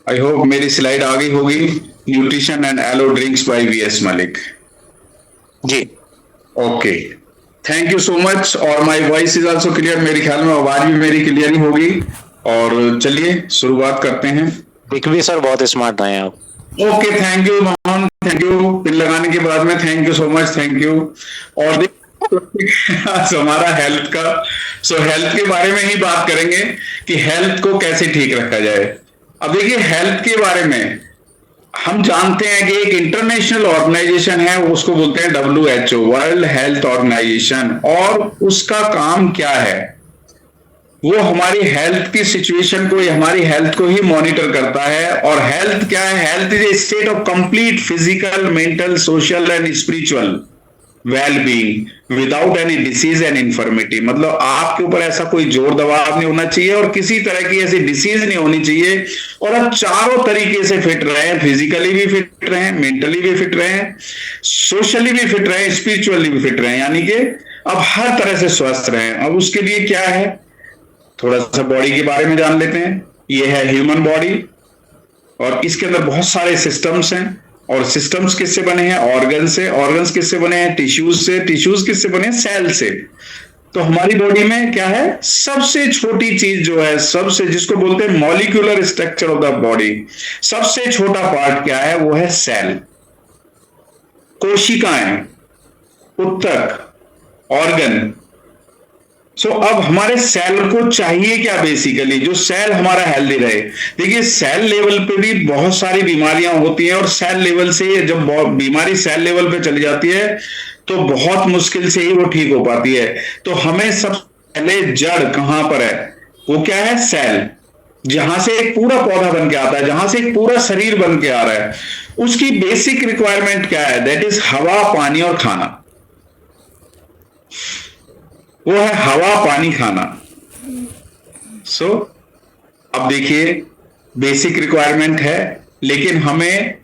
I hope मेरी slide आ गई होगी। Nutrition and aloe drinks by VS Malik. जी। Okay, thank you so much. और my voice is also clear? मेरे ख्याल में आवाज भी मेरी क्लियर ही होगी। और चलिए शुरुआत करते हैं। दिख भी सर बहुत स्मार्ट रहे हैं आप। Okay, thank you Mohan, thank you. Pin लगाने के बाद में thank you so much, thank you. और आज हमारा हेल्थ का, सो हेल्थ के बारे में ही बात करेंगे कि हेल्थ को कैसे ठीक रखा जाए। अब देखिए, हेल्थ के बारे में हम जानते हैं कि एक इंटरनेशनल ऑर्गेनाइजेशन है, उसको बोलते हैं WHO, वर्ल्ड हेल्थ ऑर्गेनाइजेशन। और उसका काम क्या है? वो हमारी हेल्थ की सिचुएशन को, हमारी हेल्थ को ही मॉनिटर करता है। और हेल्थ क्या है? Health is a state of complete physical, mental, social and spiritual well being without any disease and infirmity. मतलब आपके ऊपर ऐसा कोई जोर दबाव नहीं होना चाहिए और किसी तरह की ऐसी डिसीज नहीं होनी चाहिए। और आप चारों तरीके से फिट रहे, फिजिकली भी फिट रहे, मेंटली भी फिट रहे, सोशली भी फिट रहे, स्पिरिचुअली भी फिट रहे, यानी कि अब हर तरह से स्वस्थ रहे। अब उसके लिए क्या है, थोड़ा सा बॉडी के बारे में जान लेते हैं। ये है ह्यूमन बॉडी, और इसके अंदर बहुत सारे सिस्टम्स हैं। और सिस्टम्स किससे बने हैं? ऑर्गन से। ऑर्गन्स किससे बने हैं? टिश्यूज से। टिश्यूज किससे बने हैं? सेल से। तो हमारी बॉडी में क्या है? सबसे छोटी चीज जो है, सबसे, जिसको बोलते हैं molecular structure of the body, सबसे छोटा पार्ट क्या है? वो है सेल, कोशिकाएं, उत्तक, ऑर्गन। सो अब हमारे सेल को चाहिए क्या बेसिकली, जो सेल हमारा हेल्दी रहे। देखिए, सेल लेवल पे भी बहुत सारी बीमारियां होती हैं, और सेल लेवल से जब बीमारी सेल लेवल पे चली जाती है तो बहुत मुश्किल से ही वो ठीक हो पाती है। तो हमें सबसे पहले जड़ कहां पर है? वो क्या है? सेल। जहां से एक पूरा पौधा बन के आता है, जहां से एक पूरा शरीर बन के आ रहा है, उसकी बेसिक रिक्वायरमेंट क्या है? दैट इज हवा, पानी और खाना। वो है हवा, पानी, खाना। सो अब देखिए, बेसिक रिक्वायरमेंट है, लेकिन हमें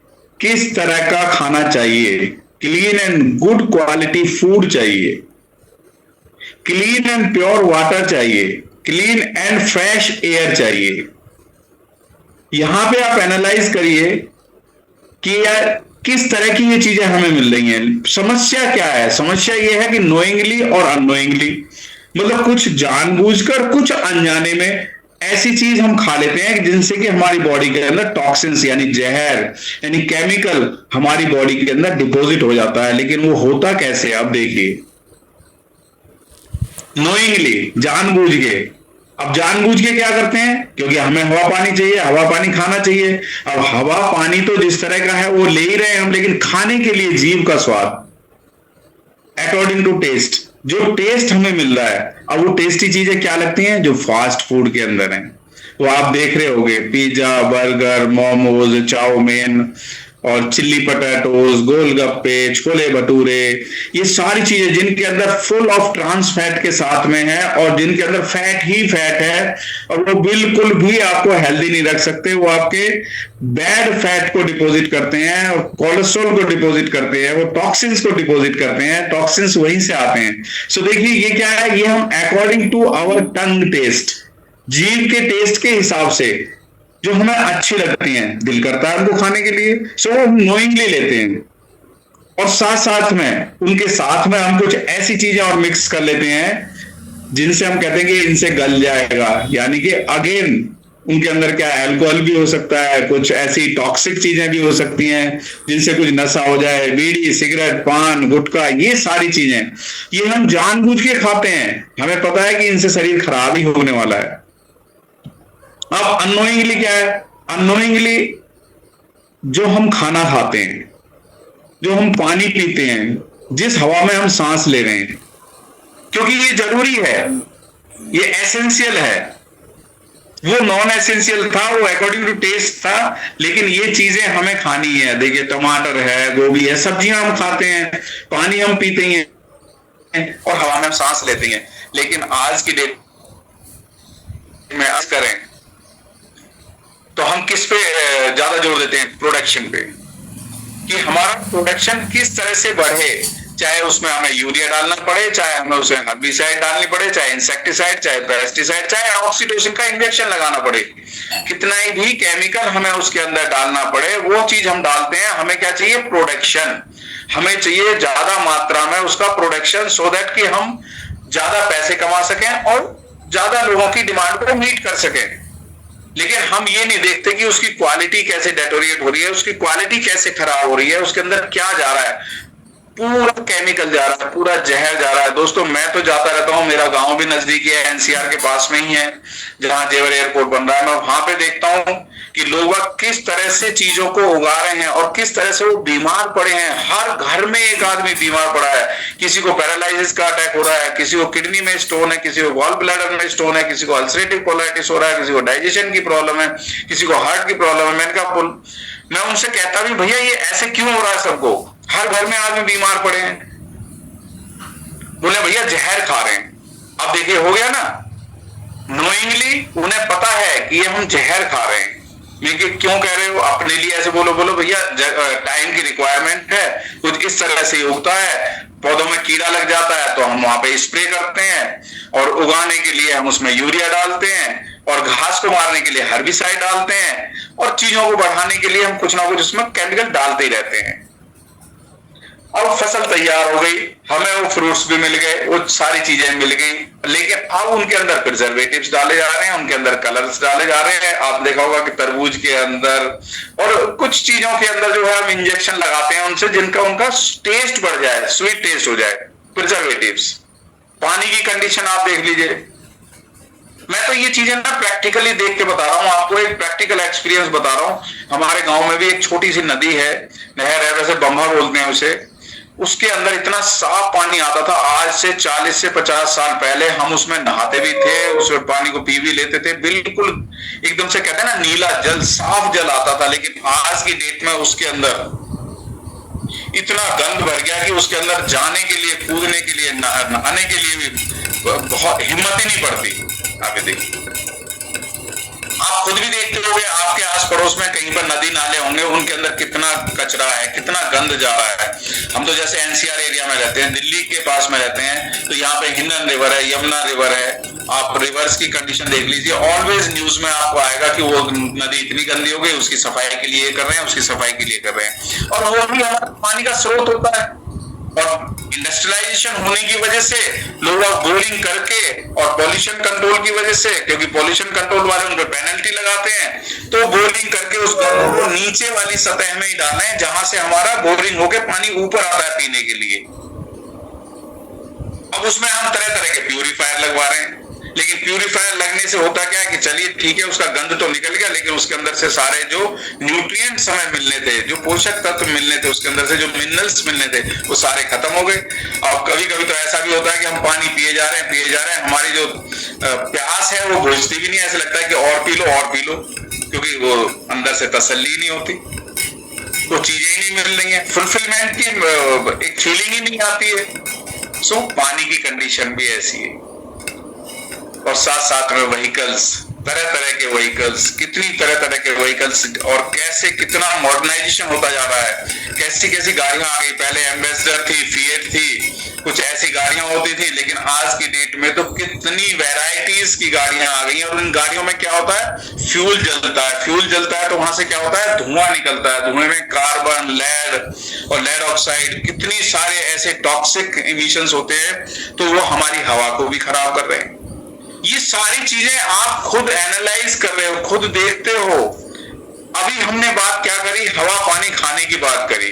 किस तरह का खाना चाहिए? Clean and good quality food चाहिए, क्लीन एंड प्योर वाटर चाहिए, क्लीन एंड फ्रेश एयर चाहिए। यहां पे आप एनालाइज करिए कि यार किस तरह की ये चीजें हमें मिल रही हैं। समस्या क्या है? समस्या ये है कि नोइंगली और अननोइंगली, मतलब कुछ जानबूझकर, कुछ अनजाने में ऐसी चीज हम खा लेते हैं जिनसे कि हमारी बॉडी के अंदर टॉक्सिन्स यानी जहर, यानी केमिकल हमारी बॉडी के अंदर डिपॉजिट हो जाता है। लेकिन वो होता कैसे? अब देखिए, नोइंगली, जानबूझ के। अब जानबूझ के क्या करते हैं? क्योंकि हमें हवा पानी चाहिए, हवा पानी खाना चाहिए। अब हवा पानी तो जिस तरह का है वो ले ही रहे हैं हम, लेकिन खाने के लिए जीव का स्वाद, अकॉर्डिंग टू टेस्ट, जो टेस्ट हमें मिल रहा है। अब वो टेस्टी चीजें क्या लगती हैं? जो फास्ट फूड के अंदर हैं। वो आप देख रहे होंगे, पिज्जा, बर्गर, मोमोज, चाउमीन और चिल्ली पटाटोज, गोलगप्पे, छोले भटूरे, ये सारी चीजें जिनके अंदर फुल ऑफ ट्रांस फैट के साथ में है, और जिनके अंदर फैट ही फैट है, और वो बिल्कुल भी आपको हेल्दी नहीं रख सकते। वो आपके बैड फैट को डिपॉजिट करते हैं, और कोलेस्ट्रॉल को डिपॉजिट करते हैं, वो टॉक्सिन्स को डिपॉजिट करते हैं। टॉक्सिन्स वहीं से आते हैं। सो देखिए, ये क्या है? ये हम according to our tongue taste, जीभ के टेस्ट के हिसाब से जो हमें अच्छी लगती हैं, दिल करता है उनको खाने के लिए, सो हम नोइंगली लेते हैं। और साथ साथ में, उनके साथ में हम कुछ ऐसी चीजें और मिक्स कर लेते हैं जिनसे हम कहते हैं कि इनसे गल जाएगा। यानी कि अगेन उनके अंदर क्या, अल्कोहल भी हो सकता है, कुछ ऐसी टॉक्सिक चीजें भी हो सकती हैं जिनसे कुछ नशा हो जाए, बीड़ी, सिगरेट, पान, गुटखा, ये सारी चीजें ये हम जानबूझ के खाते हैं। हमें पता है कि इनसे शरीर खराब ही होने वाला है। अब अननोइंगली क्या है? अननोइंगली जो हम खाना खाते हैं, जो हम पानी पीते हैं, जिस हवा में हम सांस ले रहे हैं, क्योंकि ये जरूरी है, ये एसेंशियल है। वो नॉन एसेंशियल था, वो अकॉर्डिंग टू टेस्ट था, लेकिन ये चीजें हमें खानी है। देखिए, टमाटर है, गोभी है, सब्जियां हम खाते हैं, पानी हम पीते हैं, और हवा में हम सांस लेते हैं। लेकिन आज की डेट में करें तो हम किस पे ज्यादा जोर देते हैं? प्रोडक्शन पे, कि हमारा प्रोडक्शन किस तरह से बढ़े, चाहे उसमें हमें यूरिया डालना पड़े, चाहे हमें उसमें हर्बिसाइड डालनी पड़े, चाहे इंसेक्टिसाइड, चाहे पेस्टिसाइड, चाहे ऑक्सीटोसिन का इंजेक्शन लगाना पड़े, कितना ही भी केमिकल हमें उसके अंदर डालना पड़े, वो चीज हम डालते हैं। हमें क्या चाहिए? प्रोडक्शन। हमें चाहिए ज्यादा मात्रा में उसका प्रोडक्शन, सो दैट कि हम ज्यादा पैसे कमा सकें और ज्यादा लोगों की डिमांड को मीट कर सकें। लेकिन हम ये नहीं देखते कि उसकी क्वालिटी कैसे डेटोरिएट हो रही है, उसकी क्वालिटी कैसे खराब हो रही है, उसके अंदर क्या जा रहा है। पूरा केमिकल जा रहा है, पूरा जहर जा रहा है। दोस्तों, मैं तो जाता रहता हूँ, मेरा गांव भी नजदीक है, एनसीआर के पास में ही है, जहां जेवर एयरपोर्ट बन रहा है। मैं वहां पे देखता हूँ कि लोग किस तरह से चीजों को उगा रहे हैं और किस तरह से वो बीमार पड़े हैं। हर घर में एक आदमी बीमार पड़ा है। किसी को पैरालिसिस का अटैक हो रहा है, किसी को किडनी में स्टोन है, किसी को गॉल ब्लैडर में स्टोन है, किसी को अल्सरेटिव कोलाइटिस हो रहा है, किसी को डाइजेशन की प्रॉब्लम है, किसी को हार्ट की प्रॉब्लम है। मैं उनसे कहता भी, भैया ये ऐसे क्यों हो रहा है सबको? हर घर में आदमी बीमार पड़े हैं। बोले भैया जहर खा रहे हैं। अब देखिए, हो गया ना, नोइंगली उन्हें पता है कि ये हम जहर खा रहे हैं। लेकिन क्यों कह रहे हो? अपने लिए ऐसे बोलो भैया टाइम की रिक्वायरमेंट है, कुछ इस तरह से उगता है, पौधों में कीड़ा लग जाता है तो हम वहां पे स्प्रे करते हैं, और उगाने के लिए हम उसमें यूरिया डालते हैं, और घास को मारने के लिए हर्बिसाइड डालते हैं, और चीजों को बढ़ाने के लिए हम कुछ ना कुछ उसमें केमिकल डालते ही रहते हैं। अब फसल तैयार हो गई, हमें वो फ्रूट्स भी मिल गए, वो सारी चीजें मिल गई, लेकिन अब उनके अंदर प्रिजर्वेटिव्स डाले जा रहे हैं, उनके अंदर कलर्स डाले जा रहे हैं। आप देखा होगा कि तरबूज के अंदर और कुछ चीजों के अंदर जो है हम इंजेक्शन लगाते हैं उनसे, जिनका उनका टेस्ट बढ़ जाए, स्वीट टेस्ट हो जाए, प्रिजर्वेटिव्स। पानी की कंडीशन आप देख लीजिए। मैं तो ये चीजें ना प्रैक्टिकली देख के बता रहा हूँ आपको, एक प्रैक्टिकल एक्सपीरियंस बता रहा हूँ। हमारे गांव में भी एक छोटी सी नदी है, नहर है, वैसे बम्बा बोलते हैं उसे। उसके अंदर इतना साफ पानी आता था। आज से 40 से 50 साल पहले हम उसमें नहाते भी थे, उस पानी को पी भी लेते थे, बिल्कुल एकदम से कहते हैं ना नीला जल, साफ जल आता था। लेकिन आज की डेट में उसके अंदर इतना गंद भर गया कि उसके अंदर जाने के लिए, कूदने के लिए, नहाने के लिए भी बहुत हिम्मत ही नहीं पड़ती। आगे देखिए, आप खुद भी देखते होंगे, आपके आस पड़ोस में कहीं पर नदी नाले होंगे, उनके अंदर कितना कचरा है, कितना गंद जा रहा है। हम तो जैसे एनसीआर एरिया में रहते हैं, दिल्ली के पास में रहते हैं, तो यहाँ पे हिंडन रिवर है, यमुना रिवर है। आप रिवर्स की कंडीशन देख लीजिए, ऑलवेज न्यूज में आपको आएगा कि वो नदी इतनी गंदी हो गई, उसकी सफाई के लिए ये कर रहे हैं, उसकी सफाई के लिए कर रहे हैं। और वो भी हमारा पानी का स्रोत होता है। और इंडस्ट्रियलाइजेशन होने की वजह से लोग बोरिंग करके, और पॉल्यूशन कंट्रोल की वजह से, क्योंकि पॉल्यूशन कंट्रोल वाले उन पर पेनल्टी लगाते हैं, तो बोरिंग करके उस गंद को नीचे वाली सतह में ही डालना है, जहां से हमारा बोरिंग होके पानी ऊपर आता है पीने के लिए। अब उसमें हम तरह तरह के प्यूरिफायर लगवा रहे हैं। लेकिन प्यूरिफायर लगने से होता क्या है कि चलिए ठीक है, उसका गंद तो निकल गया, लेकिन उसके अंदर से सारे जो न्यूट्रिएंट्स हमें मिलने थे, जो पोषक तत्व मिलने थे, उसके अंदर से जो मिनरल्स मिलने थे, वो सारे खत्म हो गए। और कभी कभी तो ऐसा भी होता है कि हम पानी पिए जा रहे हैं, हमारी जो प्यास है वो बुझती भी नहीं, ऐसा लगता है कि और पी लो, क्योंकि वो अंदर से तसल्ली नहीं होती, वो चीजें ही नहीं मिल रही है, फुलफिलमेंट की एक फीलिंग ही नहीं आती है। सो पानी की कंडीशन भी ऐसी है। और साथ साथ में व्हीकल्स, तरह तरह के व्हीकल्स, कितनी तरह तरह के व्हीकल्स, और कैसे कितना मॉडर्नाइजेशन होता जा रहा है। कैसी कैसी गाड़ियां आ गई, पहले एम्बेसडर थी, फिएट थी, कुछ ऐसी गाड़ियां होती थी, लेकिन आज की डेट में तो कितनी वैरायटीज की गाड़ियां आ गई हैं। और इन गाड़ियों में क्या होता है? फ्यूल जलता है, तो वहां से क्या होता है? धुआं निकलता है। धुएं में कार्बन, लेड और लेड ऑक्साइड, कितनी सारे ऐसे टॉक्सिक इमिशंस होते हैं, तो वो हमारी हवा को भी खराब कर रहे हैं। ये सारी चीजें आप खुद एनालाइज कर रहे हो, खुद देखते हो। अभी हमने बात क्या करी? हवा पानी खाने की बात करी।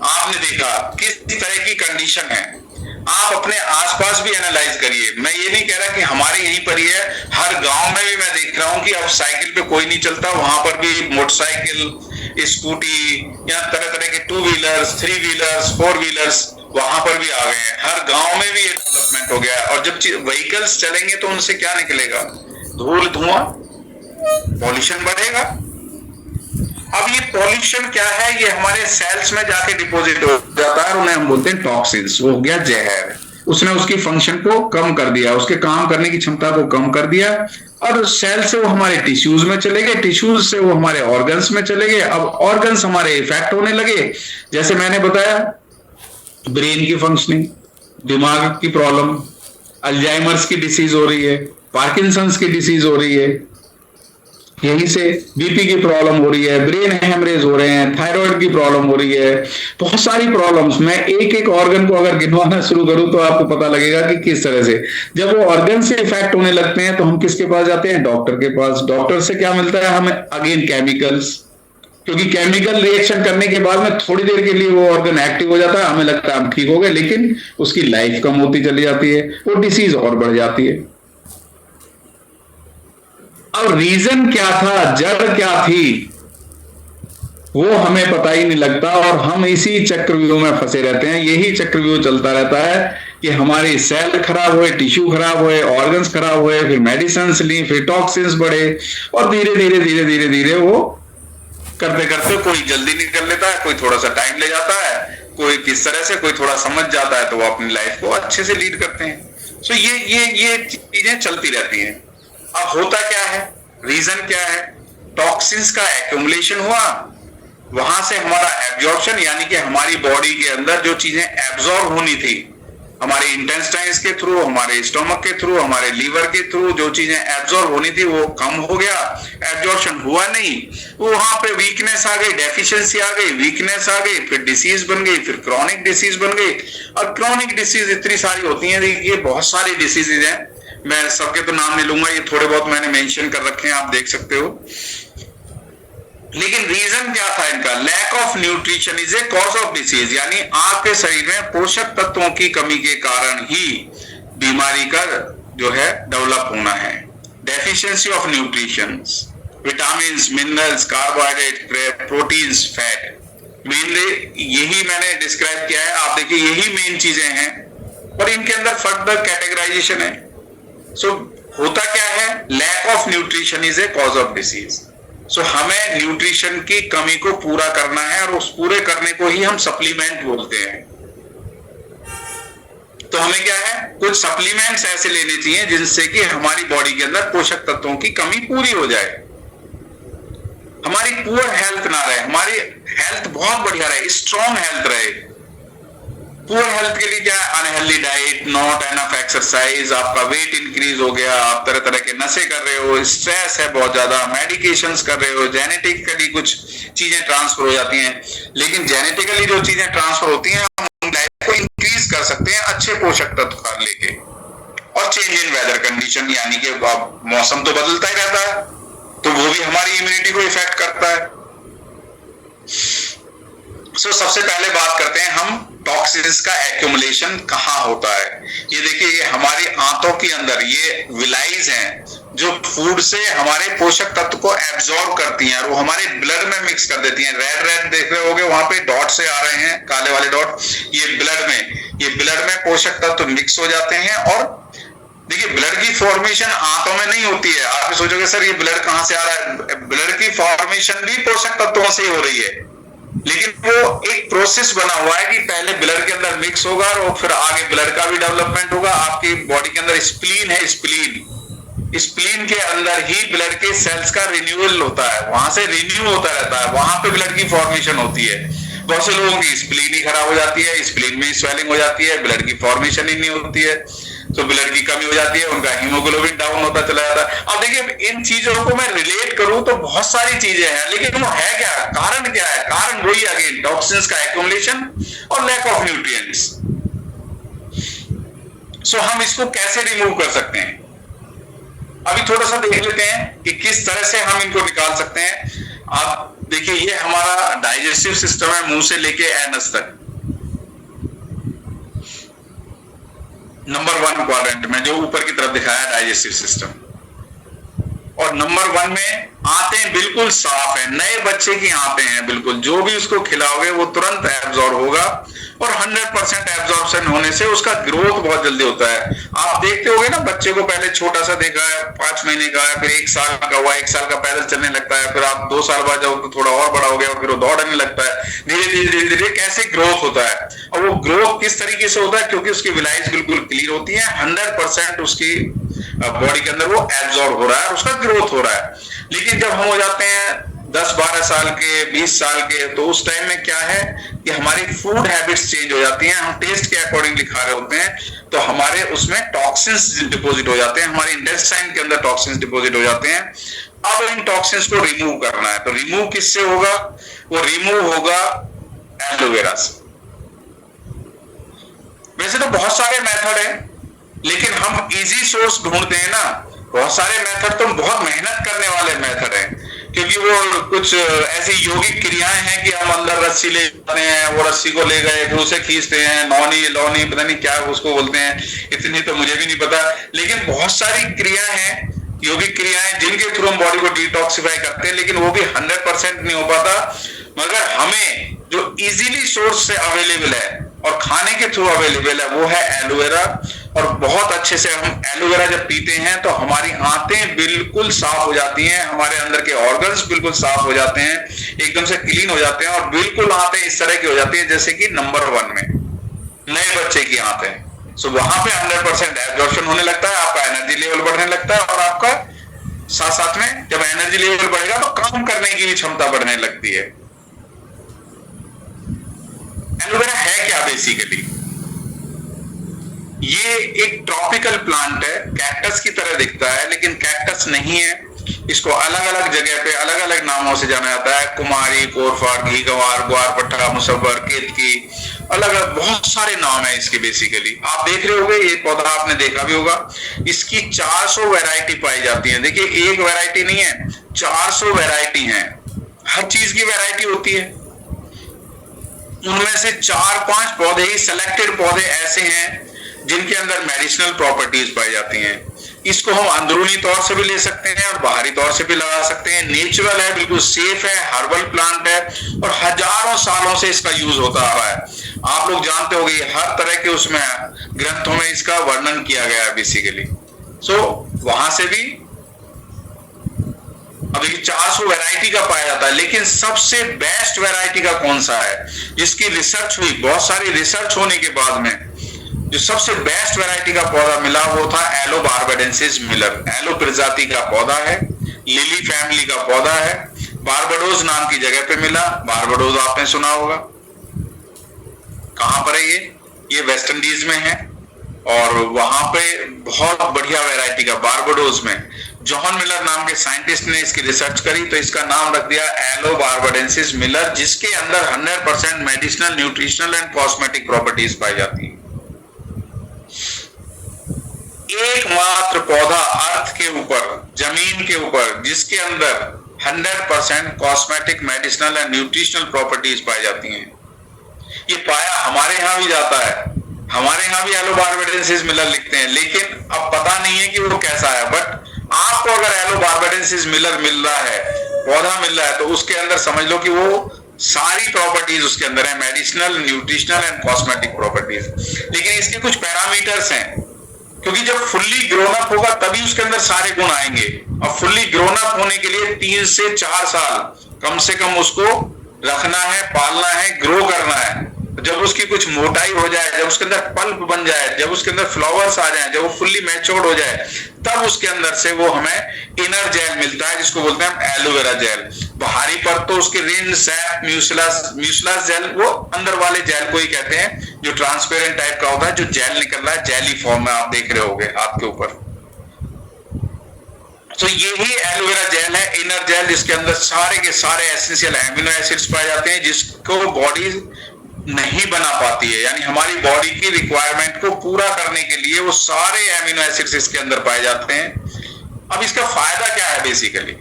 आपने देखा किस तरह की कंडीशन है। आप अपने आसपास भी एनालाइज करिए। मैं ये नहीं कह रहा कि हमारे यहीं पर ही है, हर गांव में भी मैं देख रहा हूं कि अब साइकिल पे कोई नहीं चलता, वहां पर भी मोटरसाइकिल, स्कूटी, या तरह तरह के 2 व्हीलर्स, 3 व्हीलर्स, 4 व्हीलर्स वहां पर भी आ गए हैं। हर गांव में भी ये डेवलपमेंट हो गया है। और जब व्हीकल्स चलेंगे तो उनसे क्या निकलेगा? धूल, धुआं, पॉल्यूशन बढ़ेगा। अब ये पॉल्यूशन क्या है? ये हमारे सेल्स में जाके डिपॉजिट हो जाता है, उन्हें हम बोलते हैं टॉक्सिन्स। वो हो गया जहर। उसने उसकी फंक्शन को कम कर दिया, उसके काम करने की क्षमता को कम कर दिया, और सेल से वो हमारे टिश्यूज में चले गए, टिश्यूज से वो हमारे ऑर्गन्स में चले गए। अब ऑर्गन्स हमारे इफेक्ट होने लगे। जैसे मैंने बताया ब्रेन की फंक्शनिंग, दिमाग की प्रॉब्लम, अल्जाइमर्स की डिसीज हो रही है, पार्किंसंस की डिसीज हो रही है, यहीं से बीपी की प्रॉब्लम हो रही है, ब्रेन हेमरेज हो रहे हैं, थायराइड की प्रॉब्लम हो रही है, बहुत सारी प्रॉब्लम्स। मैं एक एक ऑर्गन को अगर गिनवाना शुरू करूं तो आपको पता लगेगा कि किस तरह से जब वो ऑर्गन से इफेक्ट होने लगते हैं तो हम किसके पास जाते हैं? डॉक्टर के पास। डॉक्टर से क्या मिलता है हमें? अगेन केमिकल्स, क्योंकि केमिकल रिएक्शन करने के बाद में थोड़ी देर के लिए वो ऑर्गन एक्टिव हो जाता है, हमें लगता है हम ठीक हो गए, लेकिन उसकी लाइफ कम होती चली जाती है, वो डिसीज और बढ़ जाती है। अब रीजन क्या था, जड़ क्या थी, वो हमें पता ही नहीं लगता और हम इसी चक्रव्यूह में फंसे रहते हैं। यही चक्रव्यूह चलता रहता है कि हमारी सेल खराब हुए, टिश्यू खराब हुए, ऑर्गन्स खराब हुए, फिर मेडिसिन ली, फिर टॉक्सिन्स बढ़े, और धीरे धीरे धीरे धीरे धीरे वो करते करते कोई जल्दी निकल लेता है, कोई थोड़ा सा टाइम ले जाता है, कोई किस तरह से, कोई थोड़ा समझ जाता है तो वो अपनी लाइफ को अच्छे से लीड करते हैं। सो ये चीजें चलती रहती हैं। अब होता क्या है, रीजन क्या है? टॉक्सिन्स का एक्यूमुलेशन हुआ, वहां से हमारा एब्जॉर्प्शन, यानी कि हमारी बॉडी के अंदर जो चीजें एब्जॉर्ब होनी थी, हमारे इंटेस्टाइन्स के थ्रू, हमारे स्टोमक के थ्रू, हमारे लीवर के थ्रू जो चीजें एब्जॉर्ब होनी थी वो कम हो गया, एब्जॉर्प्शन हुआ नहीं, वो वहां पे वीकनेस आ गई, डेफिशिएंसी आ गई, वीकनेस आ गई, फिर डिसीज बन गई, फिर क्रॉनिक डिसीज बन गई। और क्रॉनिक डिसीज इतनी सारी होती हैं, देखिए बहुत सारी डिसीजेज हैं, मैं सबके तो नाम नहीं लूंगा, ये थोड़े बहुत मैंने मेंशन कर रखे हैं, आप देख सकते हो। लेकिन रीजन क्या था इनका? Lack of nutrition is a cause of disease, यानी आपके शरीर में पोषक तत्वों की कमी के कारण ही बीमारी का जो है डेवलप होना है। Deficiency of nutrition, vitamin, minerals, carbohydrate, proteins, fat, mainly यही मैंने डिस्क्राइब किया है। आप देखिए यही मेन चीजें हैं और इनके अंदर फर्दर कैटेगराइजेशन है। सो होता क्या है? Lack of nutrition is a cause of disease. So हमें न्यूट्रिशन की कमी को पूरा करना है और उस पूरे करने को ही हम सप्लीमेंट बोलते हैं। तो हमें क्या है, कुछ सप्लीमेंट्स ऐसे लेने चाहिए जिनसे कि हमारी बॉडी के अंदर पोषक तत्वों की कमी पूरी हो जाए, हमारी पुअर हेल्थ ना रहे, हमारी हेल्थ बहुत बढ़िया रहे, स्ट्रॉन्ग हेल्थ रहे। पुअर हेल्थ के लिए क्या है? Unhealthy diet, not enough exercise, आपका वेट इंक्रीज हो गया, आप तरह तरह के नशे कर रहे हो, स्ट्रेस है बहुत ज्यादा, मेडिकेशंस कर रहे हो, जेनेटिकली कुछ चीजें ट्रांसफर हो जाती हैं। लेकिन जेनेटिकली जो चीजें ट्रांसफर होती हैं हम लाइफ को इंक्रीज कर सकते हैं अच्छे पोषक तत्व का लेके। और चेंज इन वेदर कंडीशन, यानी कि मौसम तो बदलता ही रहता है, तो वो भी हमारी इम्यूनिटी को इफेक्ट करता है। सो सबसे पहले बात करते हैं हम टॉक्सिन्स का एक्यूमुलेशन कहां होता है। ये देखिए, ये हमारी आंतों के अंदर ये विलाइज हैं जो फूड से हमारे पोषक तत्व को एब्जॉर्ब करती हैं और वो हमारे ब्लड में मिक्स कर देती हैं। रेड रेड देख रहे होगे, वहां पे डॉट से आ रहे हैं, काले वाले डॉट, ये ब्लड में पोषक तत्व मिक्स हो जाते हैं। और देखिए, ब्लड की फॉर्मेशन आंतों में नहीं होती है। आप सोचोगे सर ये ब्लड कहां से आ रहा है? ब्लड की फॉर्मेशन भी पोषक तत्वों से ही हो रही है, लेकिन वो एक प्रोसेस बना हुआ है कि पहले ब्लड के अंदर मिक्स होगा और फिर आगे ब्लड का भी डेवलपमेंट होगा। आपकी बॉडी के अंदर स्प्लीन है, स्प्लीन के अंदर ही ब्लड के सेल्स का रिन्यूअल होता है, वहां से रिन्यू होता रहता है, वहां पे ब्लड की फॉर्मेशन होती है। बहुत से लोगों की स्प्लीन ही खराब हो जाती है, स्प्लीन में स्वेलिंग हो जाती है, ब्लड की फॉर्मेशन ही नहीं होती है, तो ब्लड की कमी हो जाती है, उनका हीमोग्लोबिन डाउन होता चला जाता है। अब देखिए, इन चीजों को मैं रिलेट करूं तो बहुत सारी चीजें हैं, लेकिन वो है क्या? कारण क्या है? कारण वही अगेन टॉक्सिन्स का एक्यूमुलेशन और लैक ऑफ न्यूट्रिएंट्स। सो हम इसको कैसे रिमूव कर सकते हैं? अभी थोड़ा सा देख लेते हैं कि किस तरह से हम इनको निकाल सकते हैं। आप देखिए, ये हमारा डाइजेस्टिव सिस्टम है, मुंह से लेके एनस तक। नंबर 1 क्वाड्रेंट में जो ऊपर की तरफ दिखाया है डाइजेस्टिव सिस्टम, और नंबर 1 में आंतें बिल्कुल साफ है, नए बच्चे की आंतें हैं बिल्कुल, जो भी उसको खिलाओगे वो तुरंत एब्जॉर्ब होगा और 100% एब्जॉर्प्शन होने से उसका ग्रोथ बहुत जल्दी होता है। आप देखते होगे ना, बच्चे को पहले छोटा सा देखा है, 5 महीने का है, फिर 1 साल का हुआ, 1 साल का पैदल चलने लगता है, फिर आप 2 साल बाद जाओ तो थोड़ा और बड़ा हो गया, फिर वो दौड़ने लगता है, धीरे धीरे धीरे धीरे कैसे ग्रोथ होता है। और वो ग्रोथ किस तरीके से होता है? क्योंकि उसकी विलाइज बिल्कुल क्लियर होती है, 100% उसकी बॉडी के अंदर वो एब्जॉर्ब हो रहा है, उसका ग्रोथ हो रहा है। लेकिन जब हम हो जाते हैं 10-12 साल के, 20 साल के, तो उस टाइम में क्या है कि हमारी फूड हैबिट्स चेंज हो जाती हैं, हम टेस्ट के अकॉर्डिंगली खा रहे होते हैं, तो हमारे उसमें टॉक्सिन्स डिपॉजिट हो जाते हैं, हमारे इंटेस्टाइन के अंदर टॉक्सिन्स डिपॉजिट हो जाते हैं। अब इन टॉक्सिन्स को रिमूव करना है, तो रिमूव किससे होगा? वो रिमूव होगा एलोवेरा से। वैसे तो बहुत सारे मेथड हैं, लेकिन हम इजी सोर्स ढूंढते हैं ना। बहुत सारे मेथड तो बहुत मेहनत करने वाले मेथड हैं, क्योंकि वो कुछ ऐसी योगिक क्रियाएं हैं कि हम अंदर रस्सी ले जाते हैं, वो रस्सी को ले गए फिर उसे खींचते हैं, नौनी लौनी पता नहीं क्या उसको बोलते हैं, इतनी तो मुझे भी नहीं पता। लेकिन बहुत सारी क्रियाएं हैं, योगिक क्रियाएं, जिनके थ्रू हम बॉडी को डिटॉक्सिफाई करते हैं, लेकिन वो भी 100% नहीं हो पाता। मगर हमें जो इजीली सोर्स से अवेलेबल है और खाने के थ्रू अवेलेबल है वो है एलोवेरा। और बहुत अच्छे से हम एलोवेरा जब पीते हैं तो हमारी आंतें बिल्कुल साफ हो जाती हैं, हमारे अंदर के ऑर्गन्स बिल्कुल साफ हो जाते हैं, एकदम से क्लीन हो जाते हैं, और बिल्कुल आंतें इस तरह की हो जाती है जैसे कि नंबर 1 में नए बच्चे की आंतें। सो वहां पे 100% एब्जॉर्प्शन होने लगता है, आपका एनर्जी लेवल बढ़ने लगता है, और आपका साथ साथ में जब एनर्जी लेवल बढ़ेगा तो काम करने की भी क्षमता बढ़ने लगती है। एलोवेरा है क्या बेसिकली? ये एक ट्रॉपिकल प्लांट है, कैक्टस की तरह दिखता है, लेकिन कैक्टस नहीं है। इसको अलग अलग जगह पे अलग अलग नामों से जाना जाता है, कुमारी, कोरफार, घीगवार, ग्वारपट्टा, मुसव्वर, केतकी, अलग अलग बहुत सारे नाम है इसके। बेसिकली आप देख रहे होंगे, ये पौधा आपने देखा भी होगा, इसकी 400 वैरायटी पाई जाती है। देखिए एक वैरायटी नहीं है, 400 वैरायटी है, हर चीज की वैरायटी होती है। उनमें से 4-5 पौधे ही, सिलेक्टेड पौधे ऐसे हैं जिनके अंदर मेडिसिनल प्रॉपर्टीज पाई जाती हैं। इसको हम अंदरूनी तौर से भी ले सकते हैं और बाहरी तौर से भी लगा सकते हैं। नेचुरल है, बिल्कुल सेफ है, हर्बल प्लांट है, और हजारों सालों से इसका यूज होता आ रहा है। आप लोग जानते होंगे, हर तरह के उसमें ग्रंथों में इसका वर्णन किया गया है बेसिकली। सो वहां से भी अब देखिए 400 वैरायटी का पाया जाता है, लेकिन सबसे बेस्ट वैरायटी का कौन सा है जिसकी रिसर्च हुई, बहुत सारी रिसर्च होने के बाद में जो सबसे बेस्ट वैरायटी का पौधा मिला वो था एलो बारबाडेंसिस मिलर। एलो प्रजाति का पौधा है, लिली फैमिली का पौधा है, बारबाडोस नाम की जगह पे मिला। बारबाडोस आपने सुना होगा, कहां पर है ये वेस्ट इंडीज में है, और वहां पे बहुत बढ़िया वैरायटी का बारबाडोस में जॉन मिलर नाम के साइंटिस्ट ने इसकी रिसर्च करी, तो इसका नाम रख दिया एलो बारबाडेंसिस मिलर, जिसके अंदर 100% medicinal, nutritional and cosmetic properties पाई जाती है। एकमात्र पौधा अर्थ के ऊपर, जमीन के ऊपर, जिसके अंदर 100% cosmetic, medicinal and nutritional properties पाई जाती हैं। ये पाया हमारे यहां भी जाता है, हमारे यहां भी एलो बारबाडेंसिस मिलर लिखते हैं, लेकिन अब पता नहीं है कि वो कैसा है। बट आपको अगर एलो बारबाडेंसिस मिलर मिल रहा है, पौधा मिल रहा है, तो उसके अंदर समझ लो कि वो सारी प्रॉपर्टीज उसके अंदर है, medicinal, nutritional and cosmetic properties. लेकिन इसके कुछ पैरामीटर्स हैं, क्योंकि जब फुल्ली ग्रोन अप होगा तभी उसके अंदर सारे गुण आएंगे, और फुल्ली ग्रोन अप होने के लिए 3 से 4 साल कम से कम उसको रखना है, पालना है, ग्रो करना है। जब उसकी कुछ मोटाई हो जाए, जब उसके अंदर पल्प बन जाए, जब उसके अंदर फ्लावर्स आ जाए, जब वो फुल्ली मैच्योर्ड हो जाए, तब उसके अंदर से वो हमें इनर जेल मिलता है, जिसको बोलते हैं हम एलोवेरा जेल। बाहरी पर तो उसके रिन, सैप, म्यूसिलस जेल, वो अंदर वाले जेल को ही कहते हैं, जो ट्रांसपेरेंट टाइप का होता है, जो जेल निकल रहा है, जेली फॉर्म में आप देख रहे होंगे हाथ के ऊपर। तो यही एलोवेरा जेल है, इनर जेल, जिसके अंदर सारे के सारे एसेंशियल एमिनो एसिड्स पाए जाते हैं, जिसको बॉडी नहीं बना पाती है। यानी हमारी बॉडी की रिक्वायरमेंट को पूरा करने के लिए वो सारे एमिनो एसिड्स इसके अंदर पाए जाते हैं। अब इसका फायदा क्या है? बेसिकली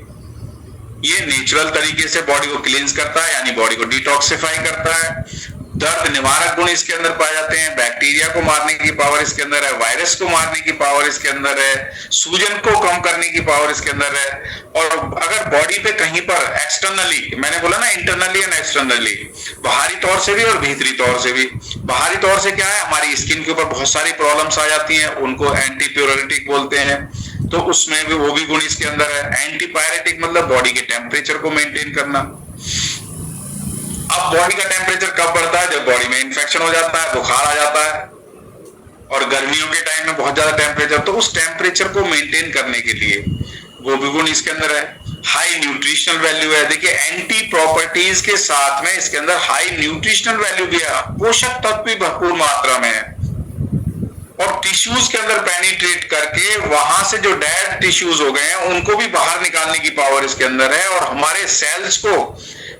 ये नेचुरल तरीके से बॉडी को क्लींस करता है, यानी बॉडी को डिटॉक्सिफाई करता है। दर्द निवारक गुण इसके अंदर पाए जाते हैं, बैक्टीरिया को मारने की पावर इसके अंदर है, वायरस को मारने की पावर इसके अंदर है, सूजन को कम करने की पावर इसके अंदर है। और अगर बॉडी पे कहीं पर एक्सटर्नली, मैंने बोला ना इंटरनली एंड एक्सटर्नली, बाहरी तौर से भी और भीतरी तौर से भी। बाहरी तौर से क्या है, हमारी स्किन के ऊपर बहुत सारी प्रॉब्लम्स आ जाती हैं, उनको एंटीप्यूरिटिक बोलते हैं, तो उसमें भी वो भी गुण इसके अंदर है। एंटीपायरेटिक मतलब बॉडी के टेम्परेचर को मेंटेन करना। अब बॉडी का टेम्परेचर कब बढ़ता है? जब बॉडी में इंफेक्शन हो जाता है, बुखार आ जाता है, और गर्मियों के टाइम में बहुत ज्यादा टेम्परेचर, तो उस टेम्परेचर को मेंटेन करने के लिए वो भी गुण इसके अंदर है। हाई न्यूट्रिशनल वैल्यू है। देखिए एंटी प्रॉपर्टीज के साथ में इसके अंदर हाई न्यूट्रिशनल वैल्यू भी है, पोषक तत्व भी भरपूर मात्रा में है, और टिश्यूज के अंदर पेनिट्रेट करके वहां से जो डेड टिश्यूज हो गए हैं उनको भी बाहर निकालने की पावर इसके अंदर है, और हमारे सेल्स को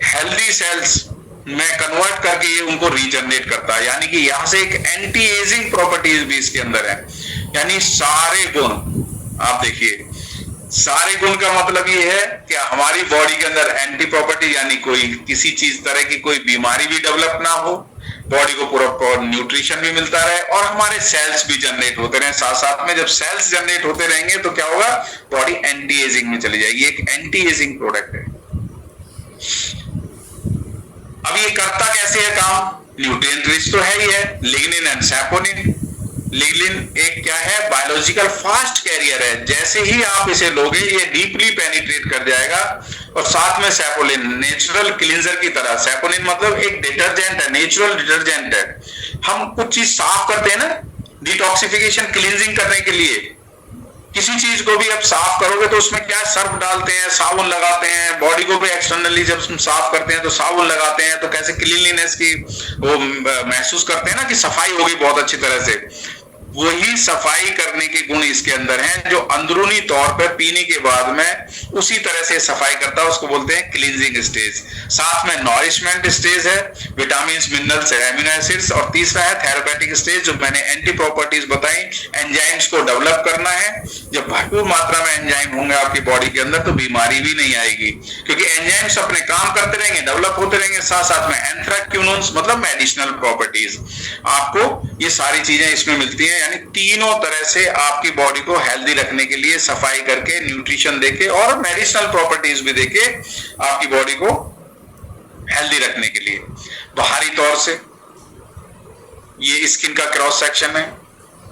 हेल्दी सेल्स में कन्वर्ट करके ये उनको रीजनरेट करता है। यानी कि यहां से एक एंटी एजिंग प्रॉपर्टीज भी इसके अंदर है। यानी सारे गुण आप देखिए, सारे गुण का मतलब ये है कि हमारी बॉडी के अंदर एंटी प्रॉपर्टी, यानी कोई किसी चीज तरह की कोई बीमारी भी डेवलप ना हो, बॉडी को पूरा न्यूट्रिशन भी मिलता रहे, और हमारे सेल्स भी जनरेट होते रहे साथ साथ में। जब सेल्स जनरेट होते रहेंगे तो क्या होगा, बॉडी एंटी एजिंग में चली जाएगी। एक एंटी एजिंग प्रोडक्ट है। अब ये करता कैसे है काम, न्यूट्रिएंट रिच तो है ही है, लिग्निन एंड सैपोनिन। लिग्निन एक क्या है, बायोलॉजिकल फास्ट कैरियर है, जैसे ही आप इसे लोगे ये डीपली पेनिट्रेट कर जाएगा, और साथ में सैपोनिन नेचुरल क्लींजर की तरह। सैपोनिन मतलब एक डिटर्जेंट है, नेचुरल डिटर्जेंट है। हम कुछ चीज साफ करते हैं ना, डिटॉक्सिफिकेशन क्लींजिंग करने के लिए, किसी चीज को भी आप साफ करोगे तो उसमें क्या सर्फ डालते हैं, साबुन लगाते हैं, बॉडी को भी एक्सटर्नली जब हम साफ करते हैं तो साबुन लगाते हैं, तो कैसे क्लीनलीनेस की वो महसूस करते हैं ना कि सफाई होगी बहुत अच्छी तरह से। वही सफाई करने के गुण इसके अंदर हैं, जो अंदरूनी तौर पर पीने के बाद में उसी तरह से सफाई करता है, उसको बोलते हैं क्लींजिंग स्टेज। साथ में नॉरिशमेंट स्टेज है, विटामिन मिनरल्स एमिनो एसिड्स, और तीसरा है थेरेपेटिक स्टेज, जो मैंने एंटी प्रॉपर्टीज बताई, एंजाइम्स को डेवलप करना है। जब भरपूर मात्रा में एंजाइम होंगे आपकी बॉडी के अंदर तो बीमारी भी नहीं आएगी, क्योंकि एंजाइम्स अपने काम करते रहेंगे, डेवलप होते रहेंगे। साथ साथ में एंथ्राक्यूनोन्स मतलब मेडिसिनल प्रॉपर्टीज, आपको ये सारी चीजें इसमें मिलती हैं। यानी तीनों तरह से आपकी बॉडी को हेल्दी रखने के लिए सफाई करके, न्यूट्रिशन देके और मेडिसिनल प्रॉपर्टीज भी देके आपकी बॉडी को हेल्दी रखने के लिए। बाहरी तौर से ये स्किन का क्रॉस सेक्शन है,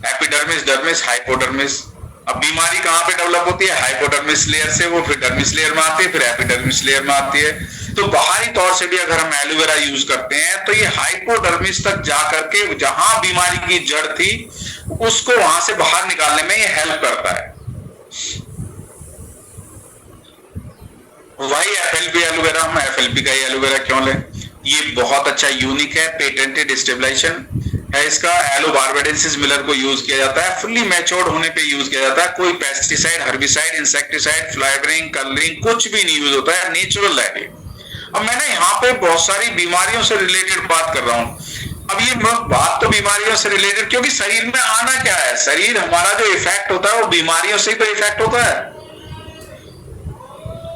एपिडर्मिस, डर्मिस, हाइपोडर्मिस। अब बीमारी कहां पे डेवलप होती है, हाइपोडर्मिस लेयर से, वो फिर डर्मिस लेयर में आती है, फिर एपिडर्मिस लेयर में आती है। तो बाहरी तौर से भी अगर हम एलोवेरा यूज करते हैं तो ये हाइपोडर्मिस तक जा करके जहां बीमारी की जड़ थी उसको वहां से बाहर निकालने में ये हेल्प करता है। वही एफएलपी एलोवेरा, हम एफएलपी का ही एलोवेरा क्यों लें, ये बहुत अच्छा यूनिक है, पेटेंटेड स्टेबलाइजेशन है इसका। एलोबार्बाडेंसिस मिलर को यूज किया जाता है, फुल्ली मैच्योर्ड होने पे यूज किया जाता है। कोई pesticide, herbicide, insecticide, flowering, colouring कुछ भी नहीं यूज होता है, नेचुरल है। अब मैंने यहाँ पे बहुत सारी बीमारियों से रिलेटेड बात कर रहा हूं। अब ये बात तो बीमारियों से रिलेटेड, क्योंकि शरीर में आना क्या है, शरीर हमारा जो इफेक्ट होता है वो बीमारियों से ही तो इफेक्ट होता है।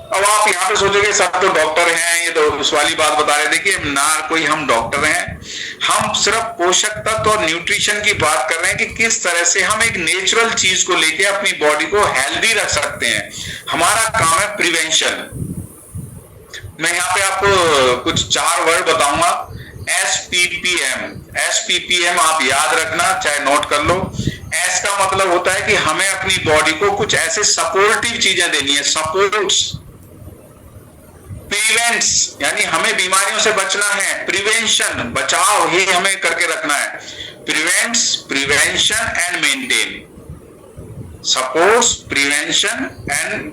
अब आप यहाँ पे सोचोगे सब तो डॉक्टर हैं, ये तो उस वाली बात बता रहे। देखिए ना, कोई हम डॉक्टर हैं, हम सिर्फ पोषक तत्व और न्यूट्रिशन की बात कर रहे हैं कि किस तरह से हम एक नेचुरल चीज को लेके अपनी बॉडी को हेल्दी रख सकते हैं। हमारा काम है प्रिवेंशन। मैं यहाँ पे आपको कुछ 4 वर्ड बताऊंगा, SPPM। SPPM आप याद रखना, चाहे नोट कर लो। एस का मतलब होता है कि हमें अपनी बॉडी को कुछ ऐसे सपोर्टिव चीजें देनी है, सपोर्ट्स। प्रिवेंट्स यानी हमें बीमारियों से बचना है, प्रिवेंशन बचाव ही हमें करके रखना है। Prevents, prevention and maintain, supports, prevention and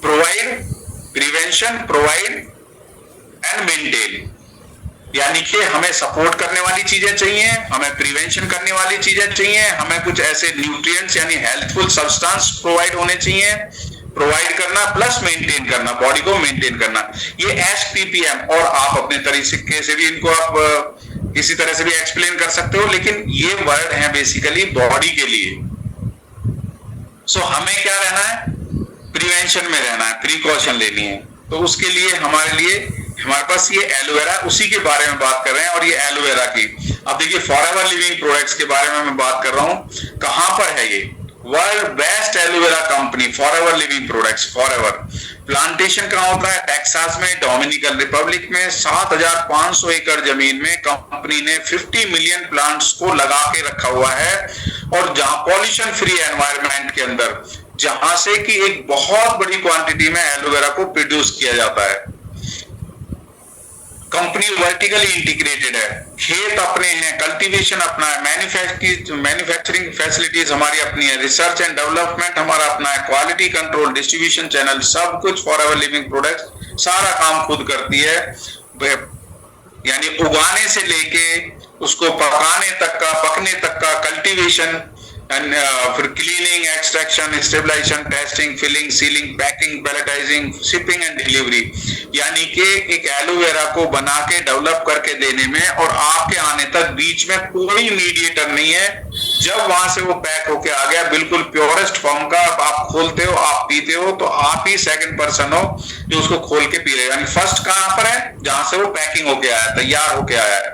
provide, prevention, provide and maintain. यानी कि हमें सपोर्ट करने वाली चीजें चाहिए, हमें प्रिवेंशन करने वाली चीजें चाहिए, हमें कुछ ऐसे न्यूट्रिएंट्स यानी हेल्थफुल सब्सटेंस प्रोवाइड होने चाहिए, प्रोवाइड करना प्लस मेंटेन करना, बॉडी को मेंटेन करना। ये SPPM, और आप अपने तरीके से भी इनको आप किसी तरह से भी एक्सप्लेन कर सकते हो, लेकिन ये वर्ड है बेसिकली बॉडी के लिए। सो हमें क्या रहना है, प्रिवेंशन में रहना है, प्रिकॉशन लेनी है। तो उसके लिए हमारे पास ये एलोवेरा, उसी के बारे में बात कर रहे हैं। और ये एलोवेरा की, अब देखिए फॉरएवर लिविंग प्रोडक्ट्स के बारे में मैं बात कर रहा हूं। कहां पर है ये, world best aloe vera company forever living products. Forever plantation कहां होता है, टेक्सास में, डोमिनिकन रिपब्लिक में। 7,500 एकड़ जमीन में कंपनी ने 50 मिलियन प्लांट्स को लगा के रखा हुआ है, और जहां पॉल्यूशन फ्री एनवायरनमेंट के अंदर, जहां से कि एक बहुत बड़ी क्वांटिटी में एलोवेरा को प्रोड्यूस किया जाता है। कंपनी वर्टिकली इंटीग्रेटेड है, खेत अपने हैं, कल्टीवेशन अपना है, मैन्युफैक्चरिंग फैसिलिटीज हमारी अपनी है, रिसर्च एंड डेवलपमेंट हमारा अपना है, क्वालिटी कंट्रोल, डिस्ट्रीब्यूशन चैनल, सब कुछ फॉर एवर लिविंग प्रोडक्ट्स सारा काम खुद करती है। यानी उगाने से लेके उसको पकाने तक का, पकने तक का, कल्टीवेशन, फिर cleaning, extraction, stabilization, testing, filling, sealing, packing, palletizing, shipping and delivery. यानी कि एक एलोवेरा को बना के डेवलप करके देने में और आपके आने तक बीच में कोई मीडिएटर नहीं है। जब वहां से वो पैक होके आ गया बिल्कुल प्योरेस्ट फॉर्म का, आप खोलते हो, आप पीते हो, तो आप ही सेकंड पर्सन हो जो उसको खोल के पी रहे हो। यानी फर्स्ट कहां पर है? जहां से वो पैकिंग होके आया, तैयार होके आया है।